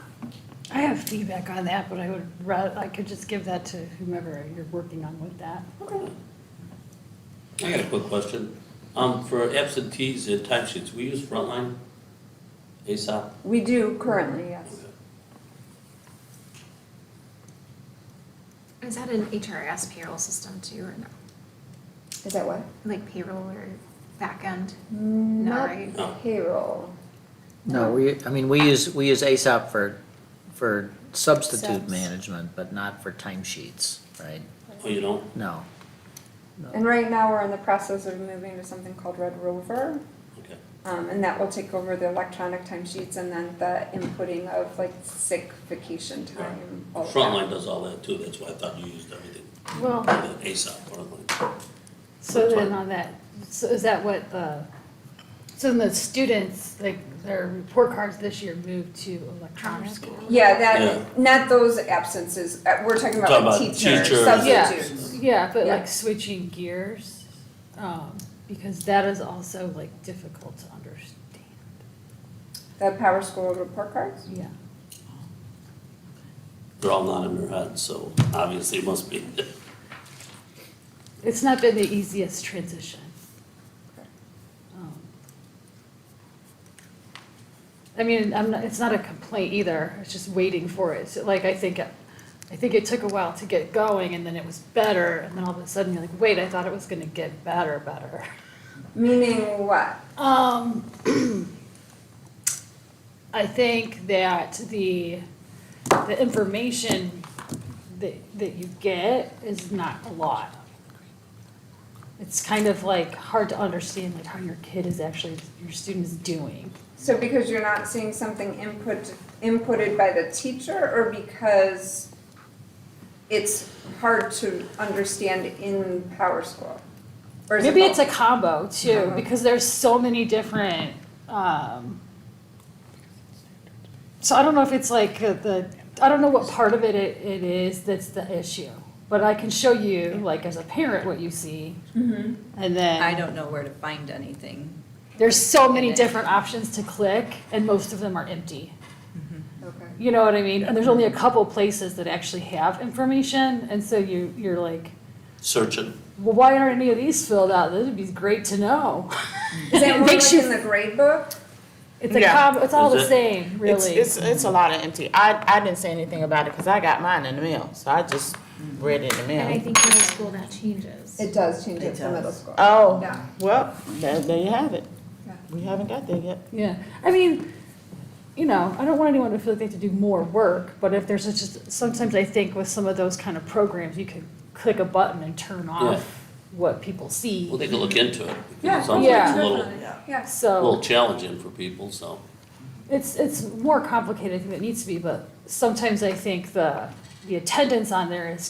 I have feedback on that, but I could just give that to whomever you're working on with that.
Okay.
I got a quick question. For absentees and timesheets, we use Frontline, ASAP?
We do currently, yes.
Is that an HRS payroll system too, or no?
Is that what?
Like payroll or back end?
Not
right?
No.
payroll.
No, we use ASAP for substitute
Subs.
management, but not for timesheets, right?
Oh, you don't?
No.
And right now, we're in the process of moving to something called Red Rover.
Okay.
And that will take over the electronic timesheets and then the inputting of like sick, vacation time, all of that.
Frontline does all that too, that's why I thought you used everything.
Well,
That ASAP, Frontline.
so then on that, so is that what so then the students, like their report cards this year moved to electronic?
Yeah,
Yeah.
not those absences, we're talking about
Talking
like
about
teachers,
teachers.
substitutes.
Yeah, but
Yeah.
like switching gears, because that is also like difficult to understand.
The Power School report cards?
Yeah.
They're all not in their heads, so obviously it must be.
It's not been the easiest transition. I mean, it's not a complaint either, it's just waiting for it. So like, I think it took a while to get going and then it was better, and then all of a sudden you're like, wait, I thought it was gonna get better.
Meaning what?
I think that the information that you get is not a lot. It's kind of like hard to understand like how your kid is actually, your student is doing.
So because you're not seeing something inputted by the teacher, or because it's hard to understand in Power School? Or is it
Maybe it's a
both?
combo too, because there's so many different, so I don't know if it's like I don't know what part of it is that's the issue. But I can show you, like as a parent, what you see,
Mhm.
and then.
I don't know where to find anything.
There's so many different options to click, and most of them are empty.
Okay.
You know what I mean? And there's only a couple places that actually have information, and so you're like,
Searching.
well, why aren't any of these filled out? This would be great to know.
Is that
It
more
makes
like
you-
in the grade book?
It's a
Yeah.
it's all
Is
the
it?
same, really.
It's a lot of empty. I didn't say anything about it because I got mine in the mail, so I just read it in the
And I
mail.
think middle school that changes.
It does change it
It
for middle
does.
school.
Oh,
Yeah.
well, there you have it.
Yeah.
We haven't got there yet.
Yeah, I mean, you know, I don't want anyone to feel like they have to do more work, but if there's just, sometimes I think with some of those kind of programs, you could click a button and turn off what people see.
Well, they can look into it.
Yeah,
It sounds like it's a little,
definitely, yeah.
little
So
challenging for people, so.
it's more complicated than it needs to be, but sometimes I think the attendance on there is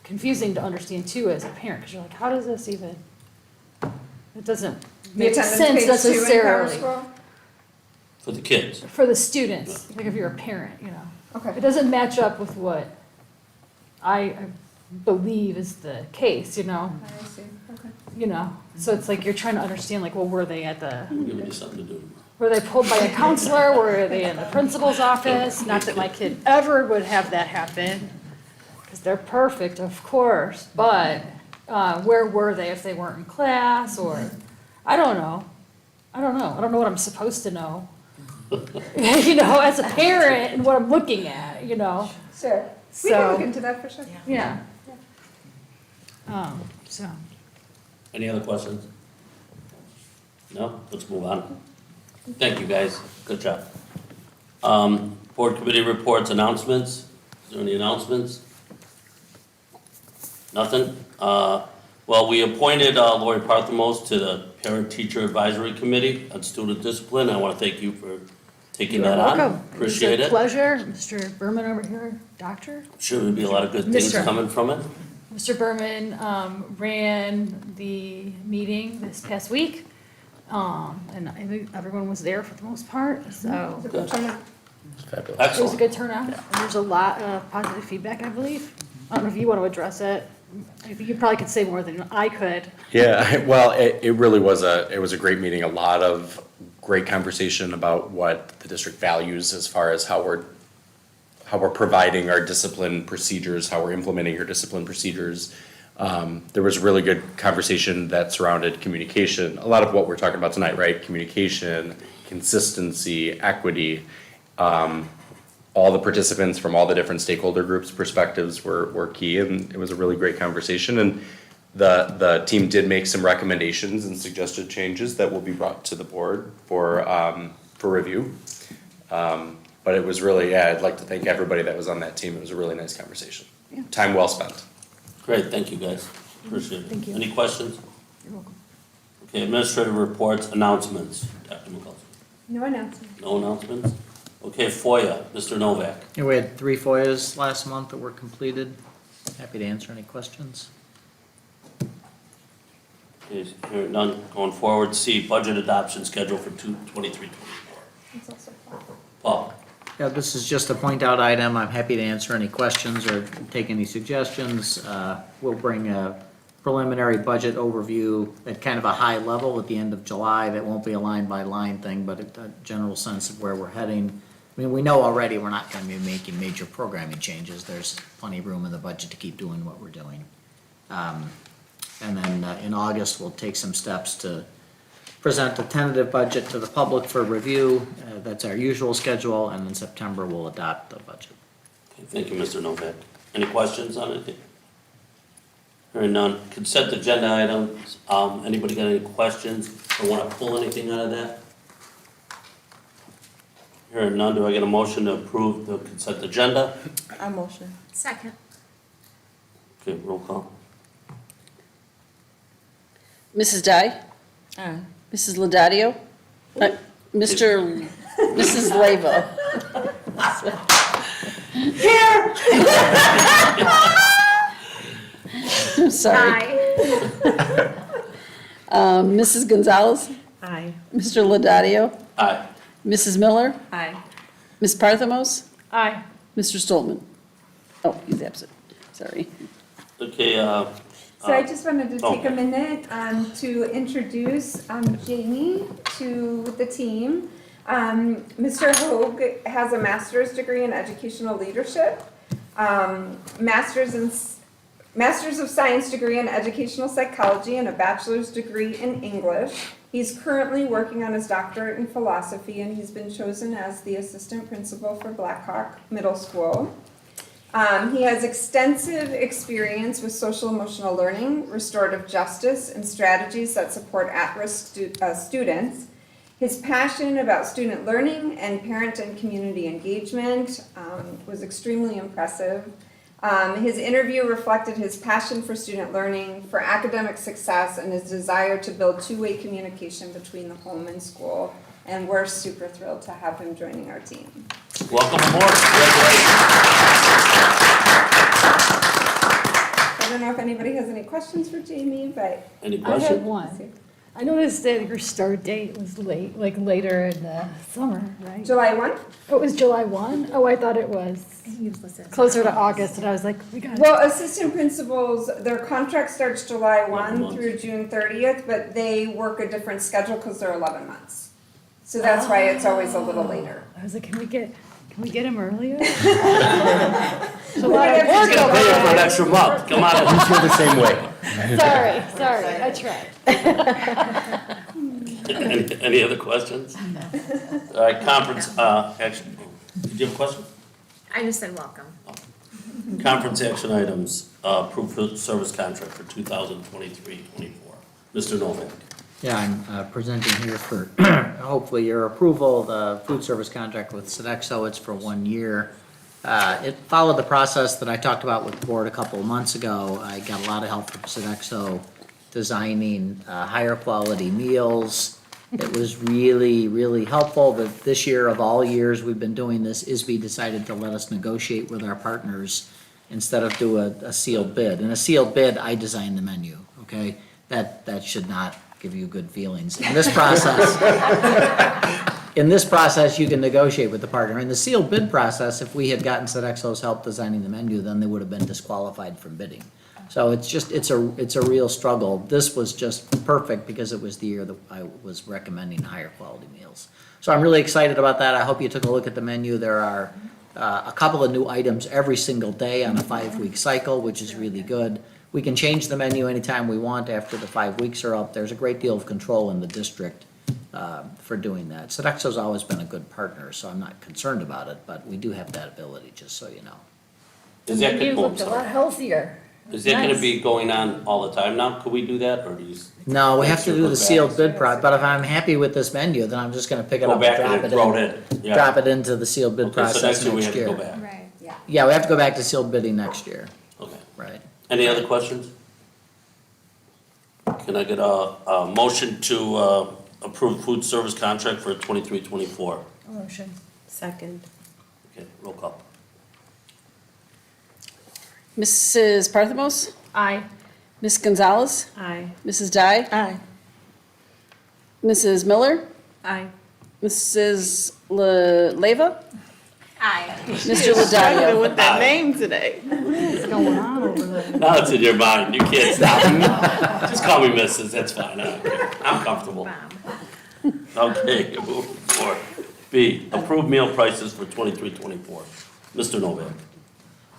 confusing to understand too as a parent, because you're like, how does this even, it doesn't
The
make
attendance
sense
page 2 in Power
necessarily.
School?
For the kids.
For the students, like if you're a parent, you know. It
Okay.
doesn't match up with what I believe is the case, you know,
I see, okay.
so it's like you're trying to understand, like, well, were they at the,
We'll give you something to do.
were they pulled by a counselor, were they in the principal's office? Not that my kid ever would have that happen, because they're perfect, of course, but, where were they if they weren't in class, or, I don't know. I don't know what I'm supposed to know. As a parent and what I'm looking at,
Sure. We can look
so,
into that for sure.
yeah. So.
Any other questions? No? Let's move on. Thank you, guys. Good job. Board committee reports, announcements. Is there any announcements? Nothing? Well, we appointed Lori Parthamos to the Parent Teacher Advisory Committee on Student Discipline. I want to thank you for taking
You're
that on.
welcome.
Appreciate
It's a
it.
pleasure. Mr. Berman over here, doctor.
Sure there'll be a lot of good things
Mr.
coming from it.
Mr. Berman ran the meeting this past week. And I think everyone was there for the most part, so
It's a good turnout.
it was a
Excellent.
good turnout. There's a lot of positive feedback, I believe. I don't know if you want to address it. I think you probably could say more than I could.
Yeah, well, it really was it was a great meeting, a lot of great conversation about what the district values as far as how we're providing our discipline procedures, how we're implementing our discipline procedures. There was really good conversation that surrounded communication, a lot of what we're talking about tonight, right? Communication, consistency, equity. All the participants from all the different stakeholder groups' perspectives were key, and it was a really great conversation. And the team did make some recommendations and suggested changes that will be brought to the board for review. But it was really, yeah, I'd like to thank everybody that was on that team. It was a really nice conversation.
Yeah.
Time well spent.
Great, thank you guys. Appreciate it.
Thank you.
Any questions?
You're welcome.
Okay, administrative reports, announcements. Dr. McCullough.
No announcement.
No announcements? Okay, FOIA, Mr. Novak.
Yeah, we had 3 FOIAs last month that were completed. Happy to answer any questions.
Okay, hearing none, going forward. C, budget adoption schedule for 23-24.
It's also fun.
Paul.
Yeah, this is just a point out item. I'm happy to answer any questions or take any suggestions. We'll bring a preliminary budget overview at kind of a high level at the end of July. That won't be a line by line thing, but a general sense of where we're heading. I mean, we know already we're not gonna be making major programming changes. There's plenty of room in the budget to keep doing what we're doing. And then in August, we'll take some steps to present a tentative budget to the public for review. That's our usual schedule, and in September, we'll adopt the budget.
Okay, thank you, Mr. Novak. Any questions on anything? Hearing none. Consent agenda items. Anybody got any questions or want to pull anything out of that? Hearing none, do I get a motion to approve the consent agenda?
I motion.
Second.
Okay, roll call.
Mrs. Dye?
Aye.
Mrs. Laudadio? Mrs. Lavo? Here! I'm sorry. Mrs. Gonzalez?
Aye.
Mr. Laudadio?
Aye.
Mrs. Miller?
Aye.
Ms. Parthamos?
Aye.
Mr. Stolman? Oh, he's absent. Sorry.
Okay,
So I just wanted to take a
okay.
minute to introduce Jamie to the team. Mr. Hogue has a master's degree in educational leadership, master's of science degree in educational psychology, and a bachelor's degree in English. He's currently working on his doctorate in philosophy, and he's been chosen as the assistant principal for Blackhawk Middle School. He has extensive experience with social emotional learning, restorative justice, and strategies that support at-risk students. His passion about student learning and parent and community engagement was extremely impressive. His interview reflected his passion for student learning, for academic success, and his desire to build two-way communication between the home and school. And we're super thrilled to have him joining our team.
welcome aboard. Congratulations.
I don't know if anybody has any questions for Jamie, but
Any
I have
questions?
one. I noticed that your start date was late, like later in the summer, right?
July 1?
It was July 1? Oh, I thought it was closer to August, and I was like, we got it.
Well, assistant principals, their contract starts July 1
month.
through June 30th, but they work a different schedule because they're 11 months. So that's why it's always a little later.
I was like, can we get him earlier?
We
July
have to
work
take
Pay
over
you for an
there.
extra month. Come on.
I feel the same way.
Sorry, I tried.
Any other questions? All right, conference, action. Did you have a question?
I just said welcome.
Conference action items, approved food service contract for 2023-24. Mr. Novak.
Yeah, I'm presenting here for hopefully your approval, the food service contract with Sodexo. It's for 1 year. It followed the process that I talked about with the board a couple of months ago. I got a lot of help from Sodexo designing higher quality meals, It was really, really helpful, but this year of all years we've been doing this, ISB decided to let us negotiate with our partners instead of do a sealed bid. In a sealed bid, I design the menu, okay? That should not give you good feelings. In this process, you can negotiate with the partner. In the sealed bid process, if we had gotten Sodexo's help designing the menu, then they would have been disqualified from bidding. So it's a real struggle. This was just perfect because it was the year that I was recommending higher quality meals. So I'm really excited about that. I hope you took a look at the menu. There are a couple of new items every single day on a 5-week cycle, which is really good. We can change the menu anytime we want after the 5 weeks are up. There's a great deal of control in the district for doing that. Sodexo's always been a good partner, so I'm not concerned about it, but we do have that ability, just so you know.
Is that
You
good?
looked a lot healthier.
Is that gonna
Nice.
be going on all the time now? Could we do that, or do you?
No, we have to do the
Look
sealed
back.
bid but if I'm happy with this menu, then I'm just gonna pick it
Go
up
back
and
and
drop
then throw
it
it in,
in.
yeah.
Drop it into the sealed bid
Okay, so
process
next year we
next
have to
year.
go back.
Right.
Yeah, we have to go back to sealed bidding next year,
Okay.
right?
Any other questions? Can I get a motion to approve food service contract for 23-24?
Motion.
Second.
Okay, roll call.
Mrs. Parthamos?
Aye.
Ms. Gonzalez?
Aye.
Mrs. Dye?
Aye.
Mrs. Miller?
Aye.
Mrs. Leva?
Aye.
Mr.
Struggling
Ladario?
with that name today.
What's going on over there?
Now it's in your mind, you can't stop. Just call me Mrs., that's fine, I don't care. I'm comfortable. Okay, moving forward. B, approve meal prices for 23-24. Mr. Novak.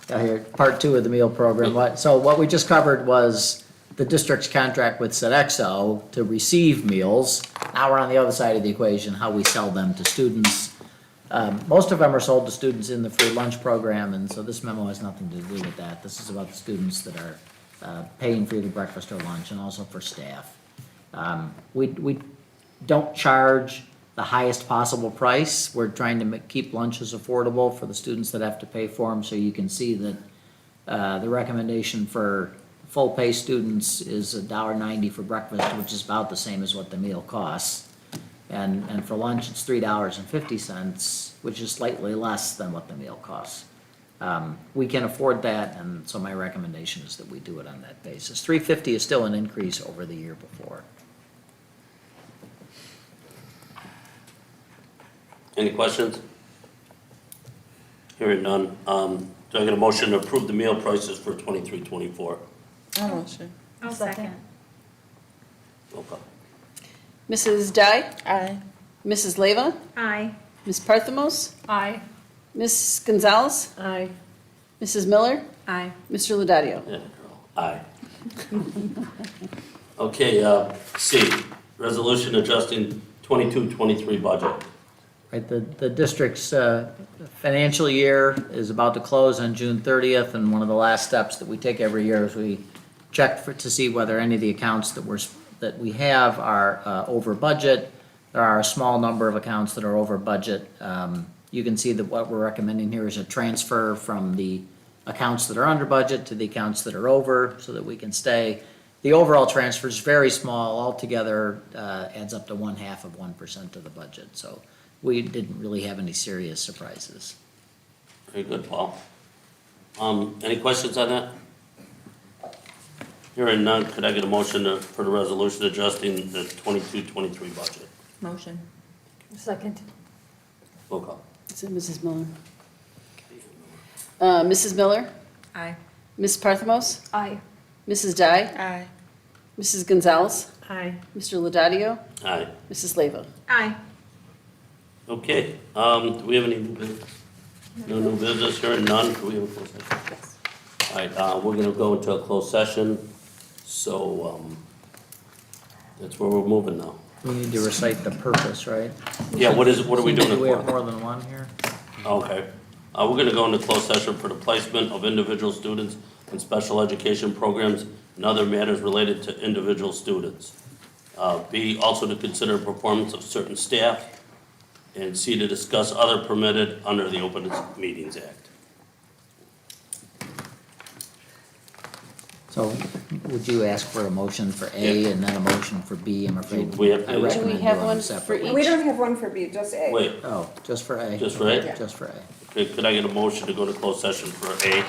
Here, part 2 of the meal program. What we just covered was the district's contract with Sodexo to receive meals. Now we're on the other side of the equation, how we sell them to students. Most of them are sold to students in the free lunch program, and so this memo has nothing to do with that. This is about the students that are paying for either breakfast or lunch, and also for staff. We don't charge the highest possible price. We're trying to keep lunches affordable for the students that have to pay for them, so you can see that the recommendation for full pay students is $1.90 for breakfast, which is about the same as what the meal costs. And for lunch, it's $3.50, which is slightly less than what the meal costs. We can afford that, and so my recommendation is that we do it on that basis. $3.50 is still an increase over the year before.
Any questions? Hearing none. Do I get a motion to approve the meal prices for 23-24?
Motion.
I'll second.
Roll call.
Mrs. Dye?
Aye.
Mrs. Leva?
Aye.
Ms. Parthamos?
Aye.
Ms. Gonzalez?
Aye.
Mrs. Miller?
Aye.
Mr. Ladario?
Yeah, girl. Aye. Okay, C, resolution adjusting 22-23 budget.
Right, the district's financial year is about to close on June 30th, and one of the last steps that we take every year is we check to see whether any of the accounts that we have are over budget. There are a small number of accounts that are over budget. You can see that what we're recommending here is a transfer from the accounts that are under budget to the accounts that are over, so that we can stay. The overall transfer is very small, altogether adds up to 0.5% of the budget, so we didn't really have any serious surprises.
Very good, Paul. Any questions on that? Hearing none, could I get a motion for the resolution adjusting the 22-23 budget?
Motion.
Second.
Roll call.
Is it Mrs. Miller? Mrs. Miller?
Aye.
Ms. Parthamos?
Aye.
Mrs. Dye?
Aye.
Mrs. Gonzalez?
Aye.
Mr. Ladario?
Aye.
Mrs. Leva?
Aye.
Okay, do we have any new business? No new business, hearing none, do we have a closed session?
Yes.
All right, we're gonna go into a closed session, so, that's where we're moving now.
We need to recite the purpose, right?
Yeah, what are we doing it
Do we have
for?
more than one here?
Okay, we're gonna go into closed session for the placement of individual students in special education programs and other matters related to individual students. B, also to consider performance of certain staff, and C, to discuss other permitted under the Open Meetings Act.
So would you ask for a motion for A and then a motion for B? I'm afraid.
We have-
I
Do we
recommend
have
doing
one
them
for
separately.
each?
We don't have one for B, just A.
Wait,
Oh, just for A?
Just for A?
Yeah.
Just for A.
okay, could I get a motion to go to closed session for A?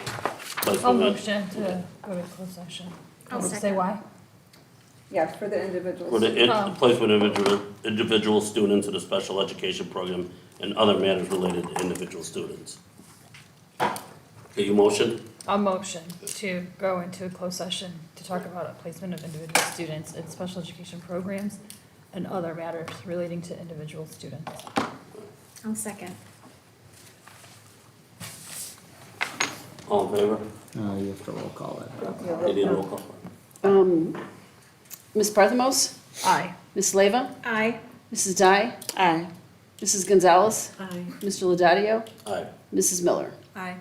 I'll motion to go to closed session.
I'll
Say
second.
why?
Yeah, for the individuals.
For the
Oh.
placement of individual students in a special education program and other matters related to individual students. Okay, you motion?
I'll motion to go into a closed session to talk about a placement of individual students in special education programs and other matters relating to individual students.
I'll second.
All in favor?
You have to roll call that.
Any roll call?
Ms. Parthamos?
Aye.
Ms. Leva?
Aye.
Mrs. Dye?
Aye.
Mrs. Gonzalez?
Aye.
Mr. Laudatio?
Aye.
Mrs. Miller?
Aye.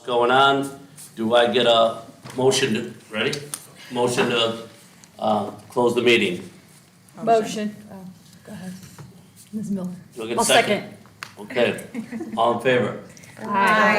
What's going on? Do I get a motion to, ready? Motion to, close the meeting.
Motion. Oh, go ahead. Ms. Miller.
Do I get a
I'll
second? Okay, all in favor?
Aye.